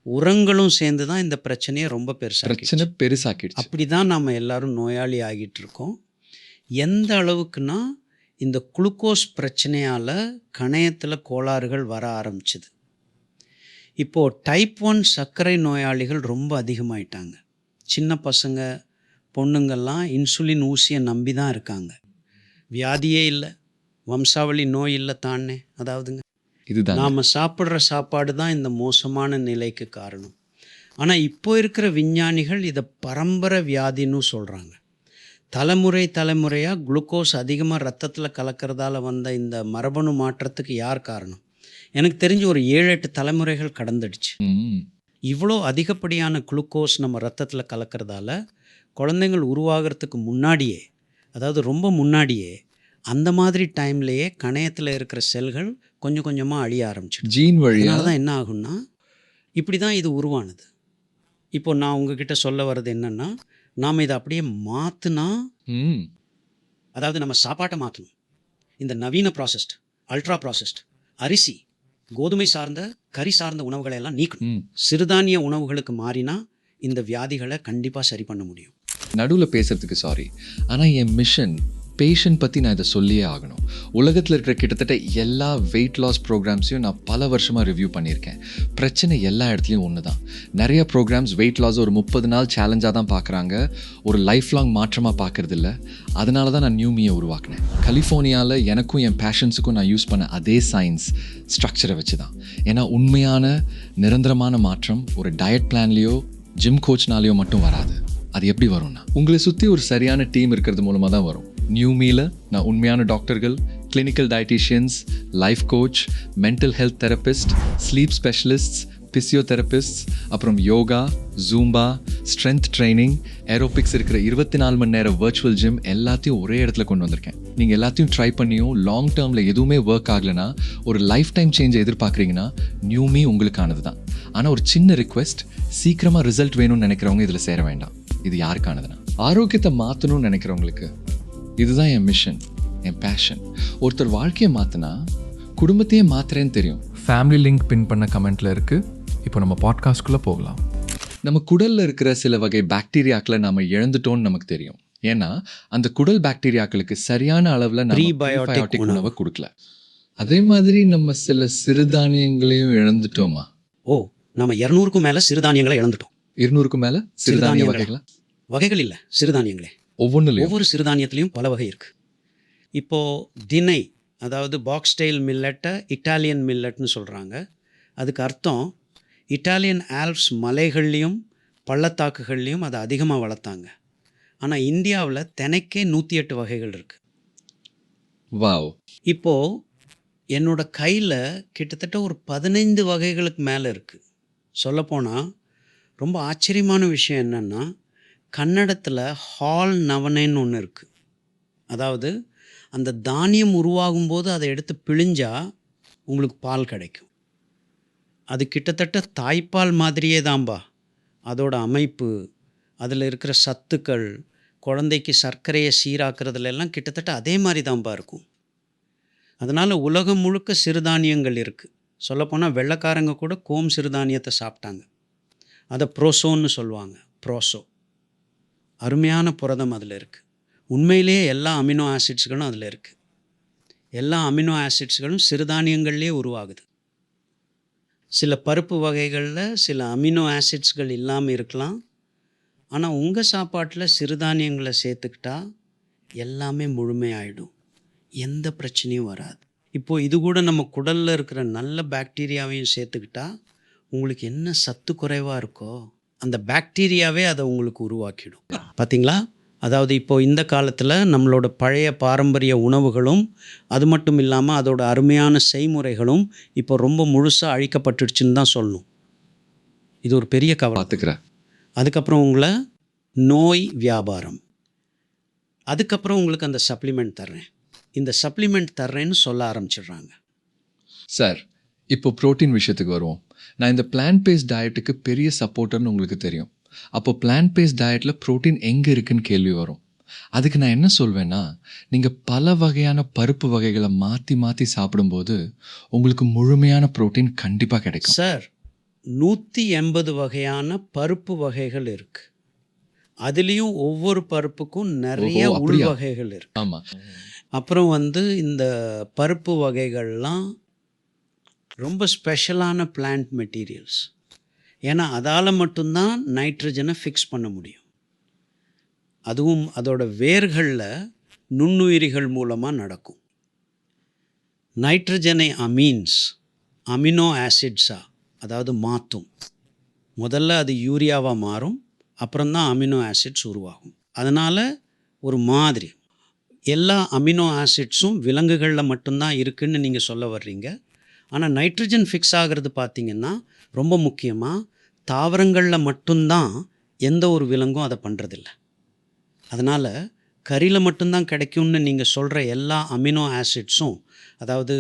உரங்களும் சேர்ந்து தான் இந்த பிரச்சனையை ரொம்ப பிரச்சனை பெருசாக்கிடுச்சு. அப்படி தான் நம்ம எல்லாரும் நோயாளி ஆகிட்டு இருக்கோம். எந்த அளவுக்குன்னா இந்த குளுக்கோஸ் பிரச்சனையால் கணையத்தில் கோளாறுகள் வர ஆரம்பிச்சுது. இப்போது டைப் 1 சர்க்கரை நோயாளிகள் ரொம்ப அதிகமாயிட்டாங்க. சின்ன பசங்க பொண்ணுங்கள்லாம் இன்சுலின் ஊசியை நம்பி தான் இருக்காங்க. வியாதியே இல்லை, வம்சாவளி நோய் இல்லை தானே. அதாவதுங்க இதுதான் நாம் சாப்பிட்ற சாப்பாடு தான் இந்த மோசமான நிலைக்கு காரணம். ஆனால் இப்போ இருக்கிற விஞ்ஞானிகள் இதை பரம்பரை வியாதின்னு சொல்கிறாங்க. தலைமுறையாக குளுக்கோஸ் அதிகமாக ரத்தத்தில் கலக்கிறதால வந்த இந்த மரபணு மாற்றத்துக்கு யார் காரணம்? எனக்கு தெரிஞ்சு ஒரு 7-8 தலைமுறைகள் கடந்துடுச்சு. இவ்வளோ அதிகப்படியான குளுக்கோஸ் நம்ம ரத்தத்தில் கலக்கிறதால குழந்தைங்கள் உருவாகிறதுக்கு முன்னாடியே, அதாவது ரொம்ப முன்னாடியே, அந்த மாதிரி டைம்லேயே கணையத்தில் இருக்கிற செல்கள் கொஞ்சம் கொஞ்சமாக அழிய ஆரம்பிச்சிடும். ஜீன் வழியாக அதனால தான் என்ன ஆகும்னா, இப்படி தான் இது உருவானது. இப்போ நான் உங்ககிட்ட சொல்ல வர்றது என்னென்னா, நாம் இதை அப்படியே மாற்றினா, அதாவது நம்ம சாப்பாட்டை மாற்றணும். இந்த நவீன ப்ராசஸ்ட், அல்ட்ரா ப்ராசஸ்ட் அரிசி, கோதுமை சார்ந்த கறி சார்ந்த உணவுகளை எல்லாம் நீக்கணும். சிறுதானிய உணவுகளுக்கு மாறினா இந்த வியாதிகளை கண்டிப்பாக சரி பண்ண முடியும். நடுவில் பேசுறதுக்கு சாரி, ஆனால் என் மிஷன் பேஷண்ட் பற்றி நான் இதை சொல்லியே ஆகணும். உலகத்தில் இருக்கிற கிட்டத்தட்ட எல்லா வெயிட் லாஸ் ப்ரோக்ராம்ஸையும் நான் பல வருஷமாக ரிவ்யூ பண்ணியிருக்கேன். பிரச்சனை எல்லா இடத்துலையும் ஒன்று தான். நிறைய ப்ரோக்ராம்ஸ் வெயிட் லாஸ் ஒரு 30 நாள் சேலஞ்சாக தான் பார்க்குறாங்க, ஒரு லைஃப் லாங் மாற்றமாக பார்க்குறது இல்லை. அதனால தான் நான் நியூமியை உருவாக்கினேன். கலிஃபோர்னியாவில் எனக்கும் என் பேஷண்ட்ஸுக்கும் நான் யூஸ் பண்ண அதே சயின்ஸ் ஸ்ட்ரக்சரை வச்சு தான். ஏன்னா உண்மையான நிரந்தரமான மாற்றம் ஒரு டயட் பிளான்லேயோ ஜிம் கோச்னாலேயோ மட்டும் வராது. அது எப்படி வரும்னா, உங்களை சுற்றி ஒரு சரியான டீம் இருக்கிறது மூலமாக தான் வரும். நியூமியில் நான் உண்மையான டாக்டர்கள், clinical dietitians, life coach, mental health therapist, sleep specialists, physiotherapists, அப்புறம் yoga, Zumba, strength training, aerobics இருக்கிற 24 மணி நேரம் வர்ச்சுவல் ஜிம் எல்லாத்தையும் ஒரே இடத்துல கொண்டு வந்திருக்கேன். நீங்கள் எல்லாத்தையும் ட்ரை பண்ணியும் லாங் டேர்மில் எதுவுமே ஒர்க் ஆகலைன்னா, ஒரு லைஃப் டைம் சேஞ்சை எதிர்பார்க்குறீங்கன்னா நியூமி உங்களுக்கானது தான். ஆனால் ஒரு சின்ன ரிக்வெஸ்ட், சீக்கிரமாக ரிசல்ட் வேணும்னு நினைக்கிறவங்க இதில் சேர வேண்டாம். இது யாருக்கானதுன்னா, ஆரோக்கியத்தை மாற்றணும்னு நினைக்கிறவங்களுக்கு. இதுதான் என் மிஷன், என் பேஷன். ஒருத்தர் வாழ்க்கையை மாற்றினா குடும்பத்தையே மாத்துறேன்னு தெரியும். ஃபேமிலி லிங்க் பின் பண்ண கமெண்ட்டில் இருக்குது. இப்போ நம்ம பாட்காஸ்ட்குள்ளே போகலாம். நம்ம குடலில் இருக்கிற சில வகை பாக்டீரியாக்களை நம்ம இழந்துட்டோம்னு நமக்கு தெரியும். ஏன்னா அந்த குடல் பாக்டீரியாக்களுக்கு சரியான அளவில் ப்ரீபயோட்டிக் உணவை கொடுக்கல. அதே மாதிரி நம்ம சில சிறுதானியங்களையும் இழந்துட்டோமா? ஓ, நம்ம 200க்கும் மேலே சிறுதானியங்களை இழந்துட்டோம். 200க்கும் மேலே சிறுதானிய வகைகள் இல்லை, சிறுதானியங்களே. ஒவ்வொரு சிறுதானியத்துலேயும் பல வகை இருக்குது. இப்போது திணை, அதாவது பாக்ஸ்டைல் மில்லட்டை இட்டாலியன் மில்லட்னு சொல்கிறாங்க. அதுக்கு அர்த்தம் இட்டாலியன் ஆல்ப்ஸ் மலைகள்லேயும் பள்ளத்தாக்குகள்லேயும் அதை அதிகமாக வளர்த்தாங்க. ஆனால் இந்தியாவில் தினைக்கே 108 வகைகள் இருக்குது. வாவ். இப்போது என்னோட கையில் கிட்டத்தட்ட ஒரு 15 வகைகளுக்கு மேலே இருக்குது. சொல்லப்போனால் ரொம்ப ஆச்சரியமான விஷயம் என்னென்னா, கன்னடத்தில் ஹால் நவனைன்னு ஒன்று இருக்குது. அதாவது அந்த தானியம் உருவாகும்போது அதை எடுத்து பிழிஞ்சால் உங்களுக்கு பால் கிடைக்கும். அது கிட்டத்தட்ட தாய்ப்பால் மாதிரியே தான்பா. அதோட அமைப்பு, அதில் இருக்கிற சத்துக்கள், குழந்தைக்கு சர்க்கரையை சீராக்கிறதுலாம் கிட்டத்தட்ட அதே மாதிரி தான்பா இருக்கும். அதனால் உலகம் முழுக்க சிறுதானியங்கள் இருக்குது. சொல்லப்போனால் வெள்ளைக்காரங்க கூட கோம் சிறுதானியத்தை சாப்பிட்டாங்க. அதை ப்ரோசோன்னு சொல்லுவாங்க. ப்ரோசோ, அருமையான புரதம் அதில் இருக்குது. உண்மையிலேயே எல்லா அமினோ ஆசிட்ஸ்களும் அதில் இருக்குது. எல்லா அமினோ ஆசிட்ஸ்களும் சிறுதானியங்கள்லேயே உருவாகுது. சில பருப்பு வகைகளில் சில அமினோ ஆசிட்ஸ்கள் இல்லாமல் இருக்கலாம். ஆனால் உங்கள் சாப்பாட்டில் சிறுதானியங்களை சேர்த்துக்கிட்டா எல்லாமே முழுமையாயிடும், எந்த பிரச்சனையும் வராது. இப்போது இது கூட நம்ம குடலில் இருக்கிற நல்ல பாக்டீரியாவையும் சேர்த்துக்கிட்டா உங்களுக்கு என்ன சத்து குறைவாக இருக்கோ அந்த பாக்டீரியாவே அதை உங்களுக்கு உருவாக்கிடும். பார்த்தீங்களா? அதாவது இப்போது இந்த காலத்தில் நம்மளோட பழைய பாரம்பரிய உணவுகளும் அது மட்டும் இல்லாமல் அதோட அருமையான செய்முறைகளும் இப்போ ரொம்ப முழுசாக அழிக்கப்பட்டுடுச்சுன்னு தான் சொல்லணும். இது ஒரு பெரிய கவலை. பார்த்துக்கிறேன். அதுக்கப்புறம் உங்களை நோய் வியாபாரம், அதுக்கப்புறம் உங்களுக்கு அந்த சப்ளிமெண்ட் தர்றேன், இந்த சப்ளிமெண்ட் தர்றேன்னு சொல்ல ஆரம்பிச்சிடுறாங்க. சார், இப்போ ப்ரோட்டீன் விஷயத்துக்கு வருவோம். நான் இந்த பிளான்ட் பேஸ்ட் டயட்டுக்கு பெரிய சப்போர்ட்டர்னு உங்களுக்கு தெரியும். அப்போ பிளான்ட் பேஸ்ட் டயட்டில் ப்ரோட்டீன் எங்கே இருக்குன்னு கேள்வி வரும். அதுக்கு நான் என்ன சொல்வேன்னா, நீங்கள் பல வகையான பருப்பு வகைகளை மாற்றி மாற்றி சாப்பிடும்போது உங்களுக்கு முழுமையான ப்ரோட்டீன் கண்டிப்பாக கிடைக்கும். சார், 180 வகையான பருப்பு வகைகள் இருக்குது. அதுலேயும் ஒவ்வொரு பருப்புக்கும் நிறைய ஓஹோ, அப்படியா? உள்வகைகள் இருக்கு. ஆமா. அப்புறம் இந்த பருப்பு வகைகள்லாம் ரொம்ப ஸ்பெஷலான பிளான்ட் மெட்டீரியல்ஸ். ஏன்னா அதால் மட்டும்தான் நைட்ரஜனை ஃபிக்ஸ் பண்ண முடியும். அதுவும் அதோட வேர்களில் நுண்ணுயிரிகள் மூலமாக நடக்கும். நைட்ரஜனை அமினோ ஆசிட்ஸாக அதாவது மாற்றும். முதல்ல அது யூரியாவாக மாறும், அப்புறம்தான் அமினோ ஆசிட்ஸ் உருவாகும். அதனால் ஒரு மாதிரி எல்லா அமினோ ஆசிட்ஸும் விலங்குகளில் மட்டும்தான் இருக்குதுன்னு நீங்கள் சொல்ல வர்றீங்க. ஆனால் நைட்ரஜன் ஃபிக்ஸ் ஆகிறது பார்த்திங்கன்னா ரொம்ப முக்கியமாக தாவரங்களில் மட்டும்தான், எந்த ஒரு விலங்கும் அதை பண்ணுறதில்ல. அதனால் கறியில் மட்டும்தான் கிடைக்கும்னு நீங்கள் சொல்கிற எல்லா அமினோ ஆசிட்ஸும், அதாவது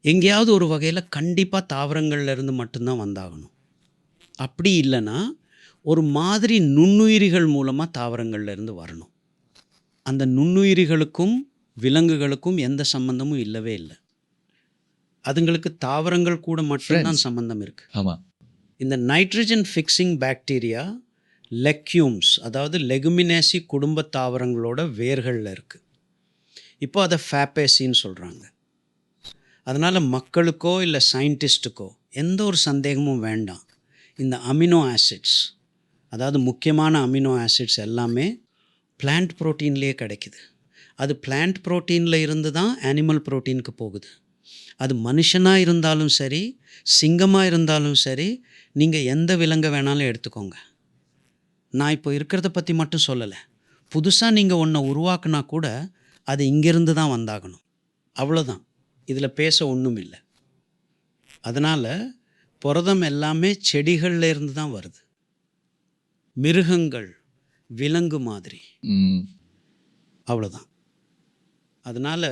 எங்கேயாவது ஒரு வகையில் கண்டிப்பாக தாவரங்கள்லேருந்து மட்டும்தான் வந்தாகணும். அப்படி இல்லைன்னா ஒரு மாதிரி நுண்ணுயிரிகள் மூலமாக தாவரங்கள்லேருந்து வரணும். அந்த நுண்ணுயிரிகளுக்கும் விலங்குகளுக்கும் எந்த சம்பந்தமும் இல்லவே இல்லை. அதுங்களுக்கு தாவரங்கள் கூட மட்டும்தான் சம்பந்தம் இருக்குது. ஆமாம். இந்த நைட்ரஜன் ஃபிக்ஸிங் பாக்டீரியா லெக்யூம்ஸ், அதாவது லெகுமினேசி குடும்ப தாவரங்களோட வேர்களில் இருக்குது. இப்போ அதை ஃபேப்பேசின்னு சொல்கிறாங்க. அதனால் மக்களுக்கோ இல்லை சயின்டிஸ்ட்டுக்கோ எந்த ஒரு சந்தேகமும் வேண்டாம். இந்த அமினோ ஆசிட்ஸ், அதாவது முக்கியமான அமினோ ஆசிட்ஸ் எல்லாமே பிளான்ட் ப்ரோட்டீன்லேயே கிடைக்குது. அது பிளான்ட் ப்ரோட்டீனில் இருந்து தான் அனிமல் ப்ரோட்டீனுக்கு போகுது. அது மனுஷனாக இருந்தாலும் சரி, சிங்கமாக இருந்தாலும் சரி, நீங்கள் எந்த விலங்கை வேணாலும் எடுத்துக்கோங்க. நான் இப்போ இருக்கிறத பற்றி மட்டும் சொல்லலை. புதுசாக நீங்கள் ஒன்றை உருவாக்குனா கூட அது இங்கேருந்து தான் வந்தாகணும். அவ்வளோதான். இதில் பேச ஒன்றும் இல்லை. அதனால் புரதம் எல்லாமே செடிகளில் இருந்து தான் வருது. மிருகங்கள், விலங்கு மாதிரி. அவ்வளோதான். அதனால்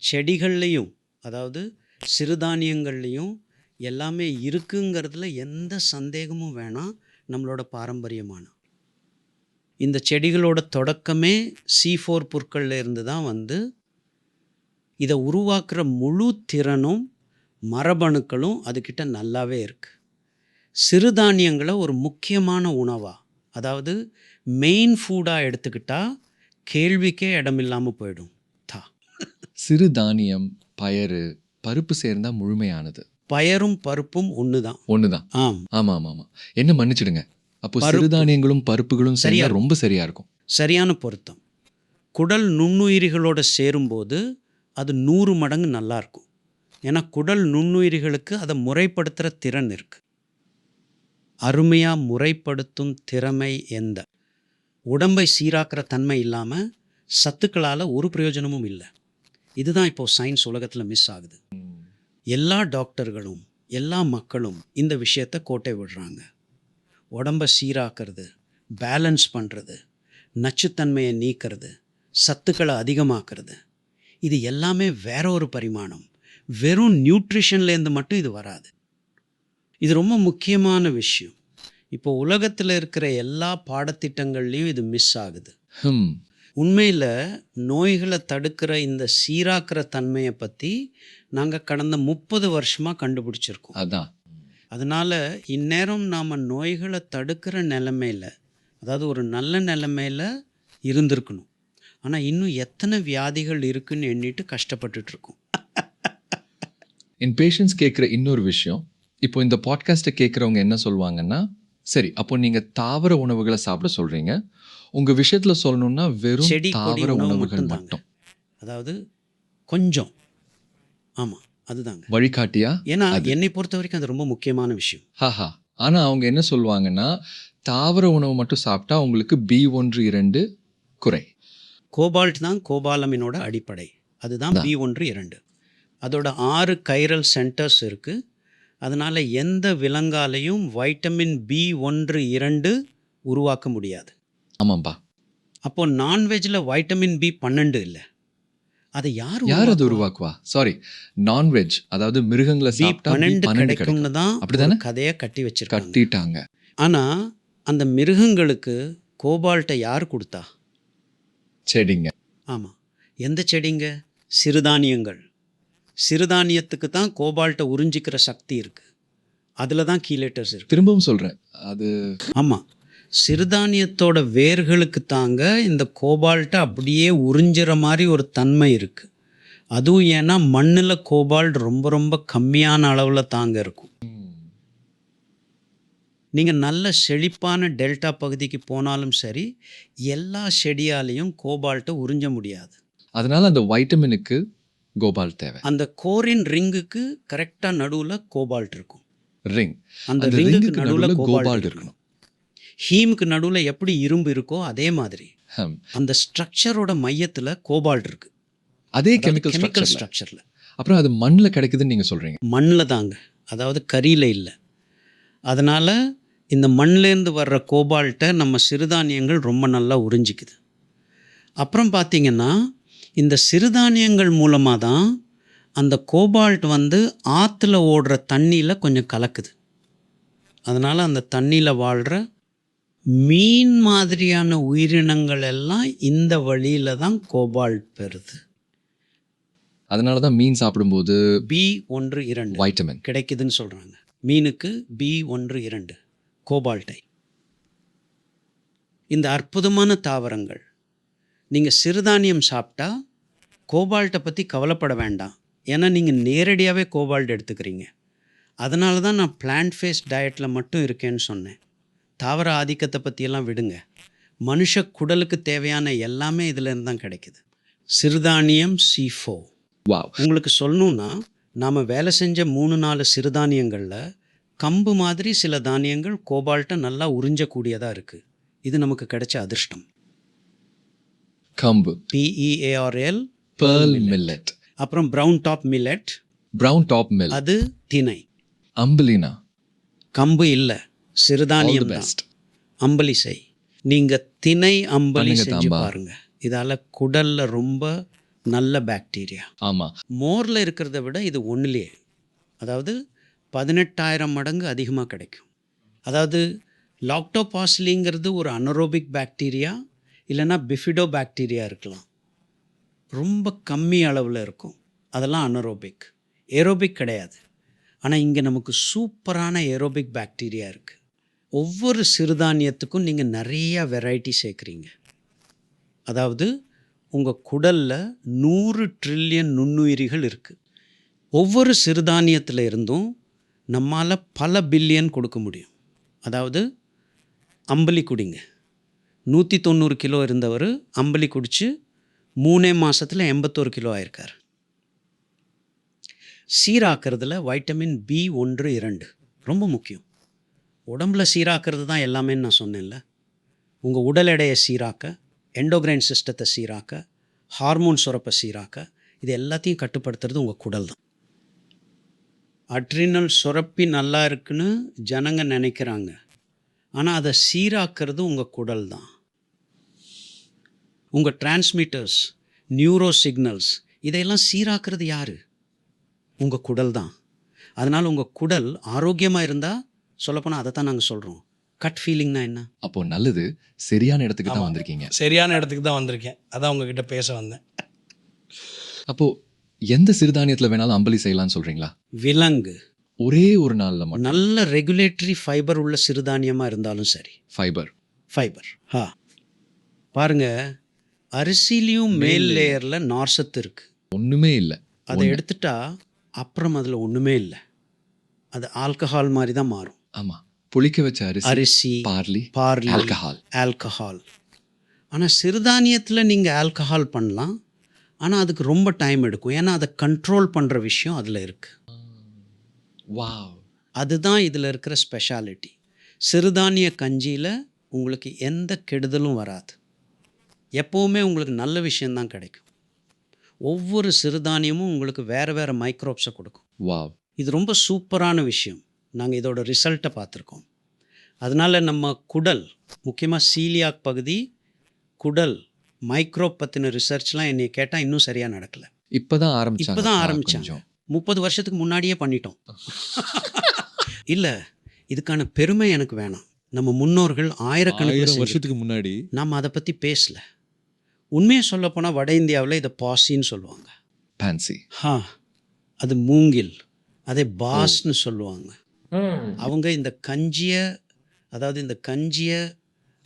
செடிகள்லேயும், அதாவது சிறுதானியங்கள்லேயும் எல்லாமே இருக்குங்கிறதுல எந்த சந்தேகமும் வேணாம். நம்மளோட பாரம்பரியமான இந்த செடிகளோட தொடக்கமே C4 புற்களில் இருந்து தான் இதை உருவாக்குற முழு திறனும் மரபணுக்களும் அதுக்கிட்ட நல்லாவே இருக்குது. சிறுதானியங்களை ஒரு முக்கியமான உணவாக, அதாவது மெயின் ஃபுட்டாக எடுத்துக்கிட்டால் கேள்விக்கே இடமில்லாமல் போயிடும். சிறுதானியம், பயறு, பருப்பு சேர்ந்தா முழுமையானது. பயரும் பருப்பும் ஒன்று தான். ஆம். ஆமாம் ஆமாம் ஆமாம். என்ன மன்னிச்சிடுங்க. அப்போ சிறுதானியங்களும் பருப்புகளும் சரியா ரொம்ப சரியா இருக்கும். சரியான பொருத்தம். குடல் நுண்ணுயிரிகளோடு சேரும்போது அது 100 மடங்கு நல்லாயிருக்கும். ஏன்னா குடல் நுண்ணுயிரிகளுக்கு அதை முறைப்படுத்துகிற திறன் இருக்குது. அருமையாக முறைப்படுத்தும் திறமை எந்த உடம்பை சீராக்கிற தன்மை இல்லாமல் சத்துக்களால் ஒரு பிரயோஜனமும் இல்லை. இதுதான் இப்போது சயின்ஸ் உலகத்தில் மிஸ் ஆகுது. எல்லா டாக்டர்களும் எல்லா மக்களும் இந்த விஷயத்தை கோட்டை விடுறாங்க. உடம்பை சீராக்கிறது, பேலன்ஸ் பண்ணுறது, நச்சுத்தன்மையை நீக்கிறது, சத்துக்களை அதிகமாக்குறது, இது எல்லாமே வேற ஒரு பரிமாணம். வெறும் நியூட்ரிஷன்லேருந்து மட்டும் இது வராது. இது ரொம்ப முக்கியமான விஷயம். இப்போ உலகத்தில் இருக்கிற எல்லா பாடத்திட்டங்கள்லேயும் இது மிஸ் ஆகுது. உண்மையில் நோய்களை தடுக்கிற இந்த சீராக்கிற தன்மையை பற்றி நாங்கள் கடந்த 30 வருஷமாக கண்டுபிடிச்சிருக்கோம். அதான். அதனால் இந்நேரம் நாம் நோய்களை தடுக்கிற நிலைமையில், அதாவது ஒரு நல்ல நிலைமையில் இருந்திருக்கணும். ஆனால் இன்னும் எத்தனை வியாதிகள் இருக்குன்னு எண்ணிட்டு கஷ்டப்பட்டுட்ருக்கோம். என் பேஷண்ட்ஸ் கேட்குற இன்னொரு விஷயம், இப்போ இந்த பாட்காஸ்ட்டை கேட்குறவங்க என்ன சொல்லுவாங்கன்னா, சரி அப்போ நீங்கள் தாவர உணவுகளை சாப்பிட சொல்கிறீங்க, உங்கள் விஷயத்தில் சொல்லணுன்னா வெறும் செடி கொடி தாவர உணவு உணவுகள் மட்டும்தாங்க. மட்டும். அதாவது கொஞ்சம், ஆமாம் அதுதாங்க. வழிகாட்டியா? ஏன்னா என்னை பொறுத்த வரைக்கும் அது ரொம்ப முக்கியமான விஷயம். ஹாஹா. ஆனால் அவங்க என்ன சொல்லுவாங்கன்னா, தாவர உணவு மட்டும் சாப்பிட்டா உங்களுக்கு B1-2 குறை. கோபால்ட் தான் கோபாலமினோட அடிப்படை. அதுதான் B1-2. அதோட 6 கைரல் சென்டர்ஸ் இருக்குது. அதனால் எந்த விலங்காலையும் வைட்டமின் B1-2 உருவாக்க முடியாது. ஆமாம்பா. அப்போது நான்வெஜ்ஜில் வைட்டமின் B12 இல்லை. அதை யார் அது உருவாக்குவா? சாரி, நான்வெஜ், அதாவது மிருகங்களை சாப்பிட்டா B12 கிடைக்கும்னு தான் அப்படிதானே கதையை கட்டிட்டாங்க. கட்டிட்டாங்க. ஆனால் அந்த மிருகங்களுக்கு கோபால்ட்டை யார் கொடுத்தா? செடிங்க. ஆமாம். எந்த செடிங்க? சிறுதானியங்கள். சிறுதானியத்துக்கு தான் கோபால்ட்டை உறிஞ்சிக்கிற சக்தி இருக்குது. அதில் தான் கீலேட்டர்ஸ் இருக்குது. திரும்பவும் சொல்கிறேன், அது ஆமாம். சிறுதானியத்தோட வேர்களுக்கு தாங்க இந்த கோபால்ட்டை அப்படியே உறிஞ்சிற மாதிரி ஒரு தன்மை இருக்குது. அதுவும் ஏன்னா மண்ணில் கோபால்ட் ரொம்ப ரொம்ப கம்மியான அளவில் தாங்க இருக்கும். நீங்கள் நல்ல செழிப்பான டெல்டா பகுதிக்கு போனாலும் சரி, எல்லா செடியாலையும் கோபால்ட்டை உறிஞ்ச முடியாது. அதனால அந்த வைட்டமினுக்கு கோபால்ட் தேவை. அந்த கோரின் ரிங்குக்கு கரெக்டாக நடுவில் கோபால்ட் இருக்கும். ரிங் அந்த அந்த ரிங்குக்கு ரிங்குக்கு நடுவில் நடுவுல கோபால்ட் கோபால்ட் இருக்கணும். ஹீமுக்கு நடுவில் எப்படி இரும்பு இருக்கோ அதே மாதிரி ஹம். அந்த ஸ்ட்ரக்சரோட மையத்தில் கோபால்ட் இருக்கு. அதே கெமிக்கல் கெமிக்கல் ஸ்ட்ரக்சரில் அப்புறம் அது மண்ணில் கிடைக்குதுன்னு நீங்க சொல்றீங்க. மண்ணில் தாங்க, அதாவது கரியில் இல்லை. அதனால் இந்த மண்லேருந்து வர்ற கோபால்ட்டை நம்ம சிறுதானியங்கள் ரொம்ப நல்லா உறிஞ்சிக்குது. அப்புறம் பார்த்திங்கன்னா இந்த சிறுதானியங்கள் மூலமாக தான் அந்த கோபால்ட் வந்து ஆற்றுல ஓடுற தண்ணியில் கொஞ்சம் கலக்குது. அதனால் அந்த தண்ணியில் வாழ்கிற மீன் மாதிரியான உயிரினங்கள் எல்லாம் இந்த வழியில் தான் கோபால்ட் பெறுது. அதனால தான் மீன் சாப்பிடும்போது B12 வைட்டமின் கிடைக்குதுன்னு சொல்கிறாங்க. மீனுக்கு B12 கோபால்ட்டை. இந்த அற்புதமான தாவரங்கள் நீங்கள் சிறுதானியம் சாப்பிட்டா கோபால்ட்டை பற்றி கவலைப்பட வேண்டாம். ஏன்னா நீங்கள் நேரடியாகவே கோபால்ட் எடுத்துக்கிறீங்க. அதனால தான் நான் பிளான்ட் ஃபேஸ் டயட்டில் மட்டும் இருக்கேன்னு சொன்னேன். தாவர ஆதிக்கத்தை பற்றியெல்லாம் விடுங்க. மனுஷ குடலுக்கு தேவையான எல்லாமே இதிலேருந்து தான் கிடைக்குது. சிறுதானியம் C4. வாவ். உங்களுக்கு சொல்லணுன்னா நாம் வேலை செஞ்ச 3-4 சிறுதானியங்களில் கம்பு மாதிரி சில தானியங்கள் கோபால்ட்டை நல்லா உறிஞ்சக்கூடியதாக இருக்குது. இது நமக்கு கிடைச்ச அதிர்ஷ்டம். கம்பு, PEARL, pearl millet, அப்புறம் brown top millet, brown top millet, அது திணை. அம்பலினா. கம்பு இல்லை, சிறுதானியம் தான். பெஸ்ட். அம்பலி செய். நீங்கள் திணை அம்பலி பண்ணுங்க செஞ்சு தாம்பா. பாருங்க. இதால் குடலில் ரொம்ப நல்ல பாக்டீரியா. ஆமா. மோரில் இருக்கிறத விட இது ஒன்றுலேயே, அதாவது 18,000 மடங்கு அதிகமாக கிடைக்கும். அதாவது லாக்டோபாசிலிங்கிறது ஒரு அனரோபிக் பாக்டீரியா, இல்லைன்னா பிஃபிடோ பாக்டீரியா இருக்கலாம். ரொம்ப கம்மி அளவில் இருக்கும். அதெல்லாம் அனரோபிக். ஏரோபிக் கிடையாது. ஆனால் இங்கே நமக்கு சூப்பரான ஏரோபிக் பாக்டீரியா இருக்குது. ஒவ்வொரு சிறுதானியத்துக்கும் நீங்கள் நிறையா வெரைட்டி சேர்க்குறீங்க. அதாவது உங்கள் குடலில் 100 ட்ரில்லியன் நுண்ணுயிரிகள் இருக்குது. ஒவ்வொரு சிறுதானியத்தில் இருந்தும் நம்மால் பல பில்லியன் கொடுக்க முடியும். அதாவது அம்பலி குடிங்க. 190 கிலோ இருந்தவர் அம்பலி குடித்து 3 மாதத்தில் 81 கிலோ ஆயிருக்கார். சீராக்கிறதுல வைட்டமின் B12 ரொம்ப முக்கியம். உடம்புல சீராக்கிறது தான் எல்லாமே நான் சொன்னேன்ல. உங்கள் உடல் எடையை சீராக்க, எண்டோக்ரைன் சிஸ்டத்தை சீராக்க, ஹார்மோன் சுரப்பை சீராக்க, இது எல்லாத்தையும் கட்டுப்படுத்துறது உங்கள் குடல் தான். அட்ரினல் சுரப்பி நல்லா இருக்குன்னு ஜனங்க நினைக்கிறாங்க. ஆனால் அதை சீராக்கிறது உங்கள் குடல் தான். உங்கள் டிரான்ஸ்மிட்டர்ஸ், நியூரோ சிக்னல்ஸ், இதையெல்லாம் சீராக்கிறது யார்? உங்கள் குடல் தான். அதனால் உங்கள் குடல் ஆரோக்கியமாக இருந்தால், சொல்லப்போனால் அதை தான் நாங்கள் சொல்கிறோம். கட் ஃபீலிங்னா என்ன? அப்போ நல்லது, சரியான இடத்துக்கு தான் வந்திருக்கீங்க. சரியான இடத்துக்கு தான் வந்திருக்கேன். அதான் உங்ககிட்ட பேச வந்தேன். அப்போ எந்த சிறுதானியத்தில் வேணாலும் அம்பலி செய்யலாம்னு சொல்றீங்களா? விலங்கு ஒரே ஒரு நாளில் மட்டும் நல்ல ரெகுலேட்டரி ஃபைபர் உள்ள சிறுதானியமாக இருந்தாலும் சரி. ஃபைபர். பாருங்க, அரிசிலையும் மேல் லேயரில் நார்சத்து இருக்குது. ஒன்றுமே இல்லை. அதை எடுத்துட்டா அப்புறம் அதில் ஒன்றுமே இல்லை. அது ஆல்கஹால் மாதிரி தான் மாறும். ஆமாம், புளிக்க வச்ச அரிசி, பார்லி, பார்லி, ஆல்கஹால். ஆனால் சிறுதானியத்தில் நீங்கள் ஆல்கஹால் பண்ணலாம். ஆனால் அதுக்கு ரொம்ப டைம் எடுக்கும். ஏன்னா அதை கண்ட்ரோல் பண்ணுற விஷயம் அதில் இருக்குது. வாவ். அதுதான் இதில் இருக்கிற ஸ்பெஷாலிட்டி. சிறுதானிய கஞ்சியில் உங்களுக்கு எந்த கெடுதலும் வராது. எப்போவுமே உங்களுக்கு நல்ல விஷயந்தான் கிடைக்கும். ஒவ்வொரு சிறுதானியமும் உங்களுக்கு வேறு வேறு மைக்ரோப்ஸை கொடுக்கும். வாவ். இது ரொம்ப சூப்பரான விஷயம். நாங்கள் இதோட ரிசல்ட்டை பார்த்துருக்கோம். அதனால் நம்ம குடல், முக்கியமாக சீலியாக் பகுதி, குடல் மைக்ரோப் பற்றின ரிசர்ச்லாம் என்னை கேட்டால் இன்னும் சரியாக நடக்கலை. இப்போ தான் ஆரம்பிச்சாங்க. 30 வருஷத்துக்கு முன்னாடியே பண்ணிட்டோம். இல்லை, இதுக்கான பெருமை எனக்கு வேணாம். நம்ம முன்னோர்கள் ஆயிரக்கணக்கான வருஷத்துக்கு முன்னாடி நாம் அதை பற்றி பேசலை. உண்மையை சொல்லப்போனால் வட இந்தியாவில் இதை பாசின்னு சொல்லுவாங்க. பான்சி. அது மூங்கில். அதை பாஸ்ன்னு சொல்லுவாங்க. அவங்க இந்த கஞ்சியை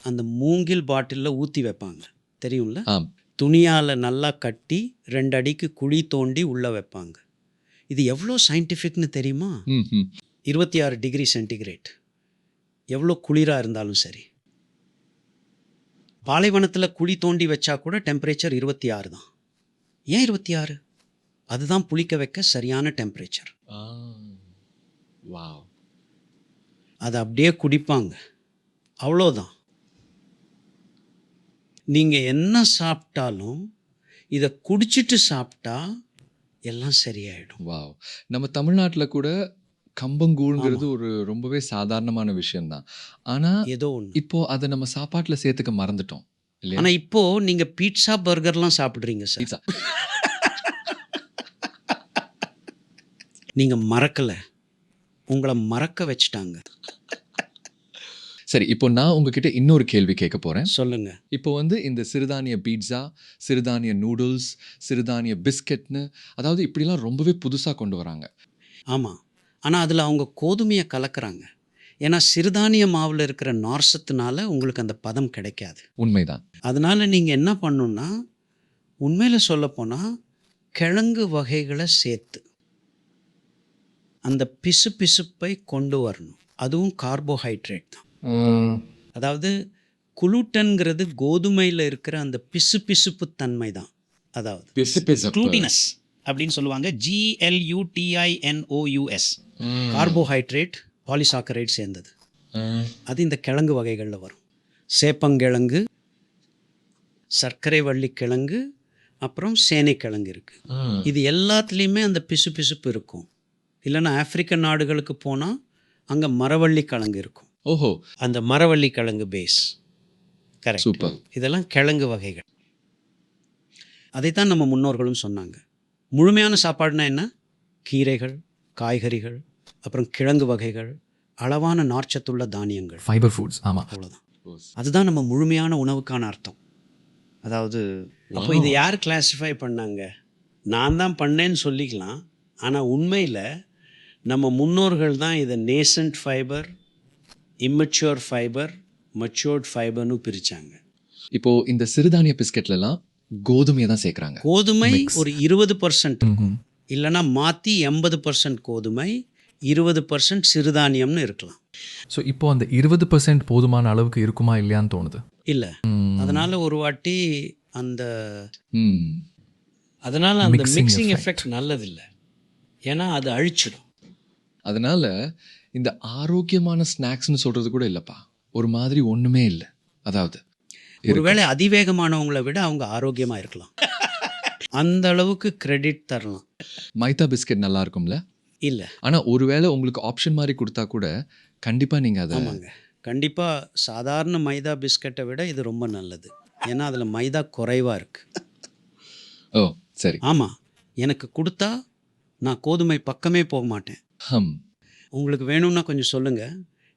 அந்த மூங்கில் பாட்டிலில் ஊற்றி வைப்பாங்க, தெரியும்ல? ஆம். துணியால் நல்லா கட்டி 2 அடிக்கு குழி தோண்டி உள்ளே வைப்பாங்க. இது எவ்வளோ சயின்டிஃபிக்னு தெரியுமா? 26 டிகிரி சென்டிகிரேட், எவ்வளோ குளிராக இருந்தாலும் சரி. பாலைவனத்தில் குழி தோண்டி வச்சா கூட டெம்பரேச்சர் 26 தான். ஏன் 26? அதுதான் புளிக்க வைக்க சரியான டெம்பரேச்சர். வாவ். அதை அப்படியே குடிப்பாங்க, அவ்வளோதான். நீங்கள் என்ன சாப்பிட்டாலும் இதை குடிச்சிட்டு சாப்பிட்டா எல்லாம் சரியாயிடும். வாவ். நம்ம தமிழ்நாட்டில் கூட கம்பங்கூழ்ங்கிறது ஒரு ரொம்பவே சாதாரணமான விஷயம்தான். ஆனால் ஏதோ ஒன்று. இப்போ அதை நம்ம சாப்பாட்டில் சேர்த்துக்க மறந்துட்டோம் இல்லையா? ஆனால் இப்போது நீங்கள் பீட்சா பர்கர்லாம் சாப்பிட்றீங்க சார். Pizza. நீங்கள் மறக்கலை, உங்களை மறக்க வச்சுட்டாங்க. சரி, இப்போ நான் உங்ககிட்ட இன்னொரு கேள்வி கேட்க போகிறேன். சொல்லுங்க. இப்போ வந்து இந்த சிறுதானிய பீட்சா, சிறுதானிய நூடுல்ஸ், சிறுதானிய பிஸ்கெட்னு, அதாவது இப்படிலாம் ரொம்பவே புதுசாக கொண்டு வராங்க. ஆமாம், ஆனால் அதில் அவங்க கோதுமையை கலக்கிறாங்க. ஏன்னா சிறுதானிய மாவில் இருக்கிற நார்சத்துனால உங்களுக்கு அந்த பதம் கிடைக்காது. உண்மைதான். அதனால் நீங்கள் என்ன பண்ணணுன்னா, உண்மையில் சொல்லப்போனால் கிழங்கு வகைகளை சேர்த்து அந்த பிசுப்பை கொண்டு வரணும். அதுவும் கார்போஹைட்ரேட் தான். அதாவது குளுட்டன்கிறது கோதுமையில் இருக்கிற அந்த பிசுப்பு தன்மை தான். அதாவது க்ளூட்டினஸ் அப்படின்னு சொல்லுவாங்க, GLUTINOUS. கார்போஹைட்ரேட் பாலிசாக்கரைட் சேர்ந்தது. அது இந்த கிழங்கு வகைகளில் வரும். சேப்பங்கிழங்கு, சர்க்கரை வள்ளி கிழங்கு, அப்புறம் சேனைக்கிழங்கு இருக்குது. இது எல்லாத்துலேயுமே அந்த பிசுப்பு இருக்கும். இல்லைன்னா ஆப்பிரிக்க நாடுகளுக்கு போனால் அங்கே மரவள்ளி கிழங்கு இருக்கும். ஓஹோ, அந்த மரவள்ளி கிழங்கு பேஸ். கரெக்ட். சூப்பர். இதெல்லாம் கிழங்கு வகைகள். அதைத்தான் நம்ம முன்னோர்களும் சொன்னாங்க. முழுமையான சாப்பாடுனா என்ன? கீரைகள், காய்கறிகள், அப்புறம் கிழங்கு வகைகள், அளவான நார்ச்சத்துள்ள தானியங்கள், ஃபைபர் ஃபுட்ஸ். ஆமாம், அவ்வளோதான். அதுதான் நம்ம முழுமையான உணவுக்கான அர்த்தம். அதாவது அப்போ இதை யார் கிளாஸிஃபை பண்ணாங்க? நான் தான் பண்ணேன்னு சொல்லிக்கலாம். ஆனால் உண்மையில் நம்ம முன்னோர்கள் தான் இதை nascent fibre, immature fibre, matured ஃபைபர்னு பிரித்தாங்க. இப்போது இந்த சிறுதானிய பிஸ்கெட்லலாம் கோதுமையை தான் சேர்க்குறாங்க. கோதுமை ஒரு 20% இருக்கும், இல்லைன்னா மாற்றி 80% கோதுமை, 20% சிறுதானியம்னு இருக்கலாம். ஸோ இப்போ அந்த 20% போதுமான அளவுக்கு இருக்குமா இல்லையான்னு தோணுது. இல்லை, அதனால் ஒரு வாட்டி அந்த ம். அதனால் அந்த Mixing மிக்சிங் effect. எஃபெக்ட் நல்லதில்லை. ஏன்னா அது அழிச்சிடும். அதனால இந்த ஆரோக்கியமான ஸ்நாக்ஸ்னு சொல்கிறது கூட இல்லைப்பா, ஒரு மாதிரி ஒன்றுமே இல்லை. அதாவது ஒருவேளை அதிவேகமானவங்களை விட அவங்க ஆரோக்கியமாக இருக்கலாம். அந்த அளவுக்கு கிரெடிட் தரலாம். மைதா பிஸ்கெட் நல்லா இருக்கும்ல? இல்லை. ஆனால் ஒருவேளை உங்களுக்கு ஆப்ஷன் மாதிரி கொடுத்தா கூட கண்டிப்பாக நீங்கள் அதை ஆமாங்க, கண்டிப்பாக சாதாரண மைதா பிஸ்கட்டை விட இது ரொம்ப நல்லது. ஏன்னா அதில் மைதா குறைவாக இருக்குது. ஓ சரி. ஆமாம், எனக்கு கொடுத்தா நான் கோதுமை பக்கமே போக மாட்டேன். ஹம். உங்களுக்கு வேணும்னா கொஞ்சம் சொல்லுங்கள்.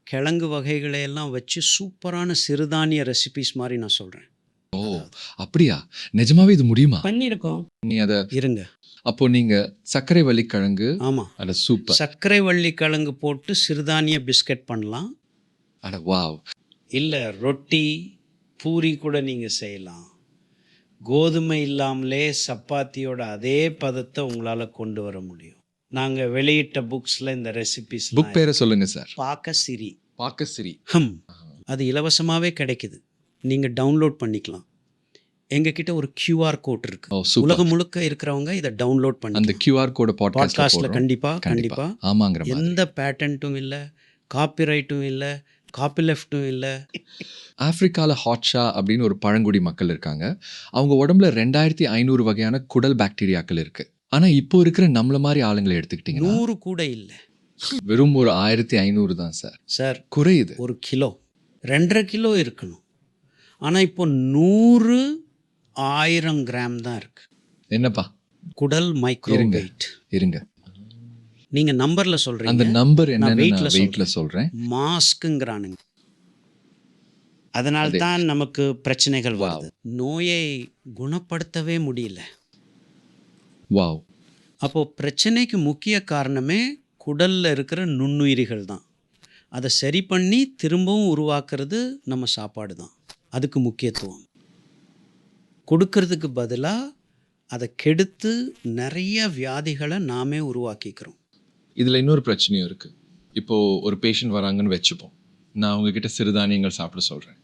கிழங்கு வகைகளை எல்லாம் வச்சு சூப்பரான சிறுதானிய ரெசிபிஸ் மாதிரி நான் சொல்கிறேன். ஓ அப்படியா? நிஜமாவே இது முடியுமா? பண்ணியிருக்கோம். நீ அதை இருங்க. அப்போ நீங்கள் சர்க்கரை வள்ளி கிழங்கு, ஆமாம், அட சூப்பர். சர்க்கரை வள்ளி கிழங்கு போட்டு சிறுதானிய பிஸ்கட் பண்ணலாம். அட வாவ். இல்லை, ரொட்டி பூரி கூட நீங்கள் செய்யலாம். கோதுமை இல்லாமலே சப்பாத்தியோட அதே பதத்தை உங்களால் கொண்டு வர முடியும். நாங்கள் வெளியிட்ட புக்ஸில் இந்த ரெசிபிஸ் புக் பேரை சொல்லுங்க சார். பாக்கசிரி. பாக்கசிரி. அது இலவசமாகவே கிடைக்குது, நீங்கள் டவுன்லோட் பண்ணிக்கலாம். எங்ககிட்ட ஒரு QR கோட் இருக்கு. ஓ சூப்பர். உலகம் முழுக்க இருக்கிறவங்க இதை டவுன்லோட் அந்த பண்ணி QR கோட பாட்காஸ்ட்டில் பாட்காஸ்ட்ல கண்டிப்பாக ஆமாங்கிற மாதிரி. எந்த பேட்டன்ட்டும் இல்லை, காப்பிரைட்டும் இல்லை, காப்பி லெஃப்ட்டும் இல்லை. ஆப்பிரிக்காவில் ஹாட்ஷா அப்படின்னு ஒரு பழங்குடி மக்கள் இருக்காங்க. அவங்க உடம்புல 2500 வகையான குடல் பாக்டீரியாக்கள் இருக்கு. ஆனால் இப்போ இருக்கிற நம்மள மாதிரி ஆளுங்களை எடுத்துக்கிட்டிங்கன்னா 100 கூட இல்லை வெறும் ஒரு 1500 தான் சார். சார். குறையுது. ஒரு கிலோ 2.5 கிலோ இருக்கணும். ஆனால் இப்போ 100 1000 கிராம் தான் இருக்கு. என்னப்பா குடல் மைக்ரோவேட். இருங்க, நீங்கள் நம்பரில் அந்த சொல்கிறீங்க, நம்பர் நான் என்னன்னு வெயிட்ல நான் வெயிட்ல சொல்றேன். மாஸ்க்குங்கிறானுங்க. அதனால்தான் நமக்கு பிரச்சனைகள் வருது. நோயை குணப்படுத்தவே முடியல. வாவ். அப்போது பிரச்சனைக்கு முக்கிய காரணமே குடலில் இருக்கிற நுண்ணுயிரிகள் தான். அதை சரி பண்ணி திரும்பவும் உருவாக்குறது நம்ம சாப்பாடு தான். அதுக்கு முக்கியத்துவம் கொடுக்கறதுக்கு பதிலாக அதை கெடுத்து நிறைய வியாதிகளை நாமே உருவாக்கிக்கிறோம். இதில் இன்னொரு பிரச்சனையும் இருக்குது. இப்போது ஒரு பேஷண்ட் வராங்கன்னு வச்சுப்போம். நான் அவங்கக்கிட்ட சிறுதானியங்கள் சாப்பிட சொல்கிறேன்.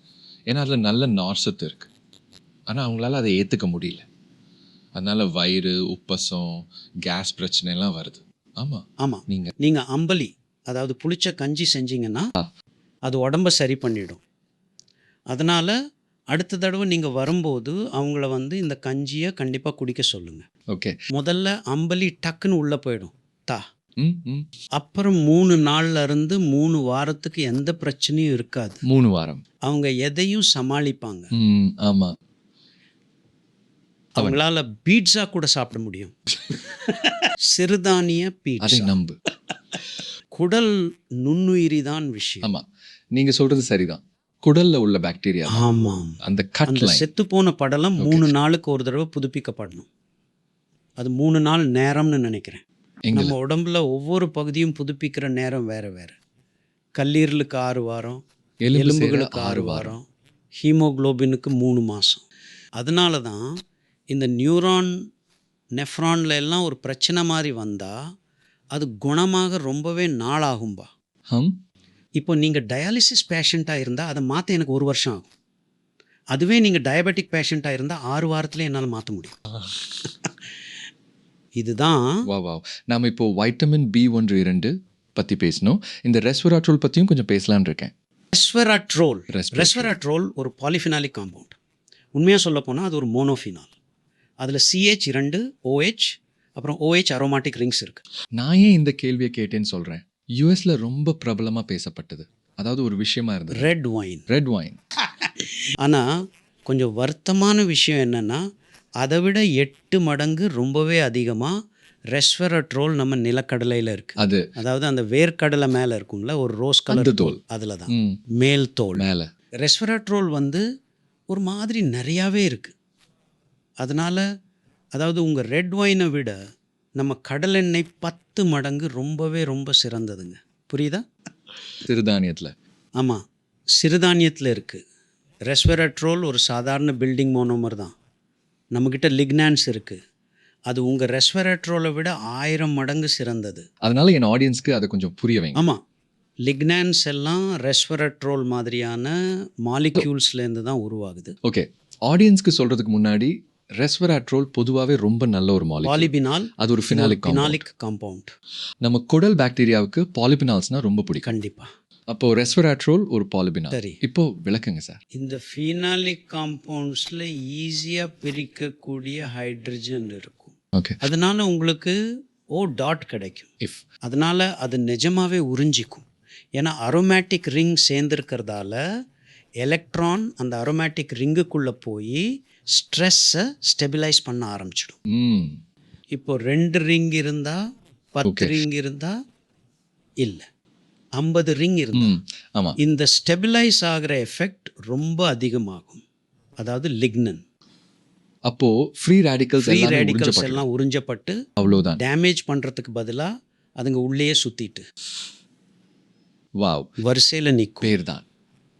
ஏன்னா அதில் நல்ல நார்சத்து இருக்குது. ஆனால் அவங்களால அதை ஏற்றுக்க முடியல. அதனால் வயிறு, உப்பசம், கேஸ் பிரச்சனைலாம் வருது. ஆமாம், நீங்கள் அம்பலி, அதாவது புளிச்ச கஞ்சி செஞ்சீங்கன்னா அது உடம்ப சரி பண்ணிடும். அதனால் அடுத்த தடவை நீங்கள் வரும்போது அவங்கள இந்த கஞ்சியை கண்டிப்பாக குடிக்க சொல்லுங்கள். ஓகே. முதல்ல அம்பலி டக்குன்னு உள்ளே போயிடும். அப்புறம் 3 நாள்ல இருந்து 3 வாரத்துக்கு எந்த பிரச்சனையும் இருக்காது. 3 வாரம் அவங்க எதையும் சமாளிப்பாங்க. ஆமாம். அவங்களால பீட்சா கூட சாப்பிட முடியும். சிறுதானிய பீட்சா. நம்பு. குடல் நுண்ணுயிரி தான் விஷயம். ஆமாம், நீங்கள் சொல்கிறது சரிதான். குடலில் உள்ள பாக்டீரியா. ஆமாம். அந்த கட்ல செத்துப்போன படலம் 3 நாளுக்கு ஒரு தடவை புதுப்பிக்கப்படணும். அது 3 நாள் நேரம்னு நினைக்கிறேன். நம்ம உடம்புல ஒவ்வொரு பகுதியும் புதுப்பிக்கிற நேரம் வேறு வேறு. கல்லீரலுக்கு 6 வாரம், எலும்புகளுக்கு 6 வாரம், ஹீமோகுளோபினுக்கு 3 மாதம். அதனால தான் இந்த நியூரான் நெஃப்ரான்ல எல்லாம் ஒரு பிரச்சனை மாதிரி வந்தால் அது குணமாக ரொம்பவே நாளாகும்பா. இப்போ நீங்கள் டயாலிசிஸ் பேஷண்ட்டாக இருந்தால் அதை மாற்ற எனக்கு 1 வருஷம் ஆகும். அதுவே நீங்கள் டயபெட்டிக் பேஷண்ட்டாக இருந்தால் 6 வாரத்தில் என்னால் மாற்ற முடியும். இதுதான். நாம் இப்போ வைட்டமின் B1, 2 பற்றி பேசணும். இந்த ரெஸ்வெராட்ரோல் பற்றியும் கொஞ்சம் பேசலான்னு இருக்கேன். ரெஸ்வெராட்ரோல் ஒரு பாலிஃபினாலிக் காம்பவுண்ட். உண்மையாக சொல்ல போனால் அது ஒரு மோனோஃபினால். அதில் CH2, OH, அப்புறம் OH அரோமாட்டிக் ரிங்ஸ் இருக்குது. நான் ஏன் இந்த கேள்வியை கேட்டேன்னு சொல்கிறேன். யூஎஸில் ரொம்ப பிரபலமாக பேசப்பட்டது, அதாவது ஒரு விஷயமா இருந்தது, ரெட் ஒயின். ஆனால் கொஞ்சம் வருத்தமான விஷயம் என்னென்னா அதை விட 8 மடங்கு ரொம்பவே அதிகமாக ரெஸ்வெராட்ரோல் நம்ம நிலக்கடலையில் இருக்குது. அதாவது அந்த வேர்க்கடலை மேலே இருக்கும்ல ஒரு ரோஸ் கலர் தோல், அதில் தான் மேல் தோல் மேலே ரெஸ்வெராட்ரோல் ஒரு மாதிரி நிறையாவே இருக்குது. அதனால் அதாவது உங்கள் ரெட் ஒயினை விட நம்ம கடலெண்ணெய் 10 மடங்கு ரொம்பவே ரொம்ப சிறந்ததுங்க. புரியுதா? சிறுதானியத்தில். ஆமாம், சிறுதானியத்தில் இருக்குது. ரெஸ்வெராட்ரோல் ஒரு சாதாரண பில்டிங் மோனோமர் தான். நம்மக்கிட்ட லிக்னான்ஸ் இருக்குது. அது உங்கள் ரெஸ்வெராட்ரோலை விட 1000 மடங்கு சிறந்தது. அதனால் என் ஆடியன்ஸ்க்கு அதை கொஞ்சம் புரிய வைங்க. ஆமாம், லிக்னான்ஸ் எல்லாம் ரெஸ்வெராட்ரோல் மாதிரியான மாலிக்யூல்ஸ்லேருந்து தான் உருவாகுது. ஓகே, ஆடியன்ஸ்க்கு சொல்கிறதுக்கு முன்னாடி ரெஸ்வெராட்ரோல் பொதுவாகவே ரொம்ப நல்ல ஒரு பாலிபினால். அது ஒரு ஃபினாலிக் காம்பவுண்ட். நம்ம குடல் பாக்டீரியாவுக்கு பாலிபினால்ஸ்னால் ரொம்ப பிடிக்கும். கண்டிப்பாக. அப்போது ரெஸ்வெராட்ரோல் ஒரு பாலிபினால். சரி, இப்போ விளக்குங்க சார். இந்த ஃபினாலிக் காம்பவுண்ட்ஸில் ஈஸியாக பிரிக்கக்கூடிய ஹைட்ரஜன் இருக்கும். ஓகே, அதனால உங்களுக்கு O கிடைக்கும். அதனால அது நிஜமாவே உறிஞ்சிக்கும். ஏன்னா அரோமேட்டிக் ரிங் சேர்ந்துருக்கிறதால எலக்ட்ரான் அந்த அரோமேட்டிக் ரிங்குக்குள்ளே போய் ஸ்ட்ரெஸ்ஸை ஸ்டெபிலைஸ் பண்ண ஆரம்பிச்சிடும். இப்போ 2 ரிங் இருந்தால் 10 ரிங் இருந்தால் இல்லை, 50 ரிங் இருந்தால் இந்த ஸ்டெபிலைஸ் ஆகிற எஃபெக்ட் ரொம்ப அதிகமாகும். அதாவது லிக்னன். அப்போது ஃப்ரீ ரேடிக்கல்ஸ் எல்லாம் உறிஞ்சப்பட்டு அவ்வளோதான். டேமேஜ் பண்ணுறதுக்கு பதிலாக அதுங்க உள்ளேயே சுற்றிட்டு வரிசையில் நிற்கும். பேர் தான்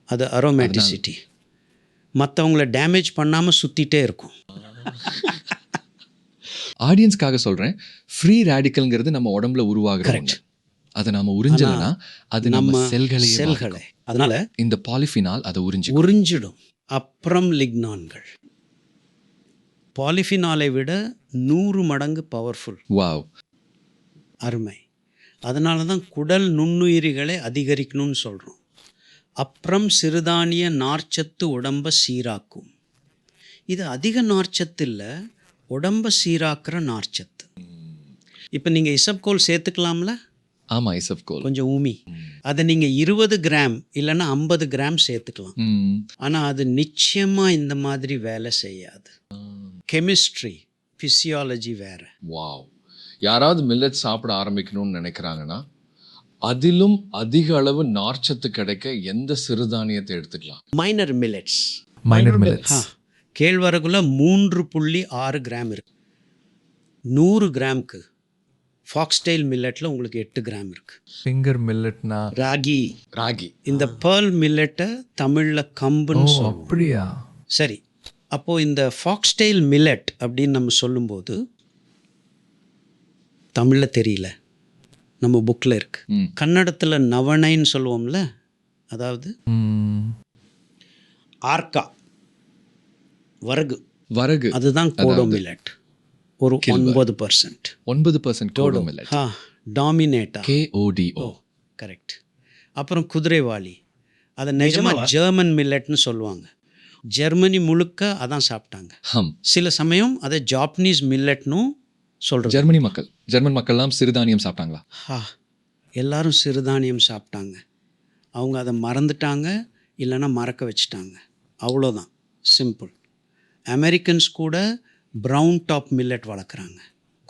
அது அரோமேட்டிசிட்டி. மற்றவங்கள டேமேஜ் பண்ணாமல் சுற்றிட்டே இருக்கும். ஆடியன்ஸ்க்காக சொல்கிறேன், ஃப்ரீ ரேடிக்கல்ங்கிறது நம்ம உடம்புல உருவாகுறோம். அதை நம்ம உறிஞ்சலைன்னா அது நம்ம செல்களை. அதனால இந்த பாலிஃபினால் அதை உறிஞ்சிடும். அப்புறம் லிக்னான்கள் பாலிஃபினாலை விட 100 மடங்கு பவர்ஃபுல். அருமை. அதனால தான் குடல் நுண்ணுயிரிகளை அதிகரிக்கணும்னு சொல்கிறோம். அப்புறம் சிறுதானிய நார்ச்சத்து உடம்பை சீராக்கும். இது அதிக நார்ச்சத்து இல்லை, உடம்பை சீராக்குற நார்ச்சத்து. இப்போ நீங்கள் இசப்கோல் சேர்த்துக்கலாம்ல? ஆமாம், இசப்கோல் கொஞ்சம் ஊமி. அதை நீங்கள் 20 கிராம் இல்லைன்னா 50 கிராம் சேர்த்துக்கலாம். ஆனால் அது நிச்சயமாக இந்த மாதிரி வேலை செய்யாது. கெமிஸ்ட்ரி, ஃபிசியாலஜி வேறு. யாராவது மில்லட் சாப்பிட ஆரம்பிக்கணும்னு நினைக்கிறாங்கன்னா அதிலும் அதிக அளவு நார்ச்சத்து கிடைக்க எந்த சிறுதானியத்தை எடுத்துக்கலாம்? Minor millets. கேழ்வரகுல 3.6 கிராம் இருக்கு. 100 கிராமுக்கு ஃபாக்ஸ்டெயில் மில்லட்டில் உங்களுக்கு 8 கிராம் இருக்குது. ஃபிங்கர் மில்லட்னா ராகி, ராகி. இந்த பேர்ல் மில்லட்டை தமிழில் ஓ கம்புன்னு சொல்லுவோம். அப்படியா? சரி, அப்போது இந்த ஃபாக்ஸ்டெயில் மில்லட் அப்படின்னு நம்ம சொல்லும்போது தமிழில் தெரியல, நம்ம புக்கில் இருக்குது. ம். கன்னடத்தில் நவணைன்னு சொல்லுவோம்ல, அதாவது ம், ஆர்கா வரகு, வரகு. அதுதான் கோடோ மில்லட். ஒரு 9%. 9% கோடோ மில்லட். டாமினேட்டா, KODO. கரெக்ட். அப்புறம் குதிரைவாளி, அதை நிஜமாக ஜெர்மன் மில்லட்னு சொல்லுவாங்க. ஜெர்மனி முழுக்க அதான் சாப்பிட்டாங்க. ஹம். சில சமயம் அதை ஜாப்பனீஸ் மில்லட்னும் சொல்கிறது. ஜெர்மன் மக்கள்லாம் சிறுதானியம் சாப்பிட்டாங்களா? எல்லாரும் சிறுதானியம் சாப்பிட்டாங்க. அவங்க அதை மறந்துட்டாங்க, இல்லைன்னா மறக்க வச்சுட்டாங்க, அவ்வளோதான், சிம்பிள். அமெரிக்கன்ஸ் கூட ப்ரௌன் டாப் மில்லட் வளர்க்குறாங்க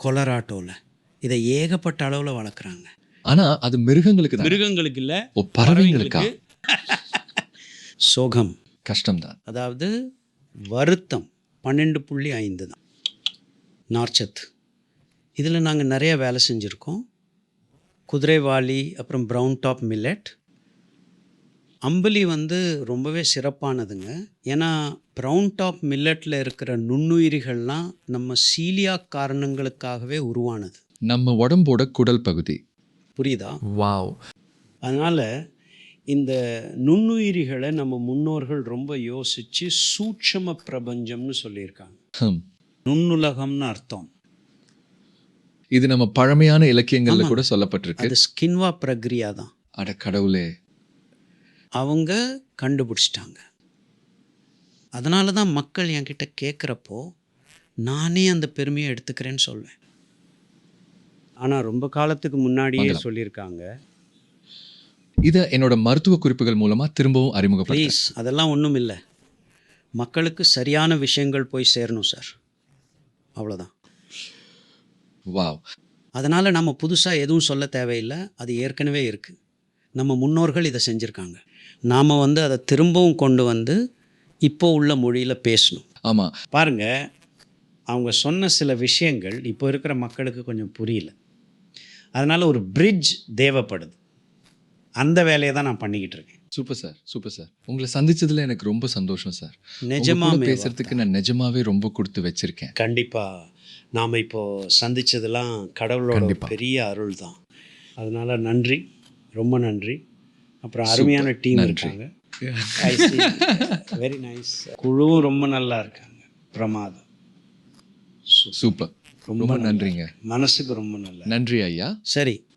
கொலராட்டோவில். இதை ஏகப்பட்ட அளவில் வளர்க்குறாங்க. ஆனா அது மிருகங்களுக்கு தான். மிருகங்களுக்கு இல்லை, ஓ, பறவைங்களுக்கா? சோகம், கஷ்டம்தான். அதாவது வருத்தம் 12.5 தான் நார்ச்சத்து. இதில் நாங்கள் நிறைய வேலை செஞ்சுருக்கோம். குதிரைவாலி, அப்புறம் ப்ரௌன் டாப் மில்லட். அம்பலி ரொம்பவே சிறப்பானதுங்க. ஏன்னா ப்ரௌன் டாப் மில்லட்டில் இருக்கிற நுண்ணுயிரிகள்லாம் நம்ம சீலியாக் காரணங்களுக்காகவே உருவானது. நம்ம உடம்போட குடல் பகுதி. புரியுதா? வாவ். அதனால் இந்த நுண்ணுயிரிகளை நம்ம முன்னோர்கள் ரொம்ப யோசித்து சூட்சம பிரபஞ்சம்னு சொல்லியிருக்காங்க. ஹம். நுண்ணுலகம்னு அர்த்தம். இது நம்ம பழமையான இலக்கியங்கள்ல ஆமா. கூட சொல்லப்பட்டிருக்கு. அது ஸ்கின்வா பிரக்ரியா தான். அட கடவுளே. அவங்க கண்டுபிடிச்சிட்டாங்க. அதனால தான் மக்கள் என்கிட்ட கேட்குறப்போ நானே அந்த பெருமையை எடுத்துக்கிறேன்னு சொல்வேன். ஆனால் ரொம்ப காலத்துக்கு முன்னாடியே மங்களம். சொல்லியிருக்காங்க. இதை என்னோட மருத்துவ குறிப்புகள் மூலமா திரும்பவும் அறிமுகப்படுத்துறேன். ப்ளீஸ், அதெல்லாம் ஒன்றும் இல்லை. மக்களுக்கு சரியான விஷயங்கள் போய் சேரணும் சார், அவ்வளோதான். வாவ். அதனால் நம்ம புதுசாக எதுவும் சொல்ல தேவையில்லை, அது ஏற்கனவே இருக்குது. நம்ம முன்னோர்கள் இதை செஞ்சுருக்காங்க. நாம் அதை திரும்பவும் கொண்டு வந்து இப்போ உள்ள மொழியில் பேசணும். ஆமா. பாருங்க, அவங்க சொன்ன சில விஷயங்கள் இப்போ இருக்கிற மக்களுக்கு கொஞ்சம் புரியல. அதனால் ஒரு பிரிட்ஜ் தேவைப்படுது. அந்த வேலையை தான் நான் பண்ணிக்கிட்டு இருக்கேன். Super sir, super sir. உங்களை சந்திச்சதுல எனக்கு ரொம்ப சந்தோஷம் சார். நிஜமா உங்க கூட பேசுறதுக்கு நான் நிஜமாவே ரொம்ப கொடுத்து வச்சிருக்கேன். கண்டிப்பாக நாம் இப்போது சந்தித்ததெல்லாம் கடவுளோட கண்டிப்பா. பெரிய அருள் தான். அதனால் நன்றி, ரொம்ப நன்றி. அப்புறம் அருமையான டீம் நன்றி. இருக்காங்க. Very nice. குழுவும் ரொம்ப நல்லா இருக்காங்க, பிரமாதம். சூப்பர். ரொம்ப நன்றிங்க. மனசுக்கு ரொம்ப நல்லா. நன்றி ஐயா. சரி,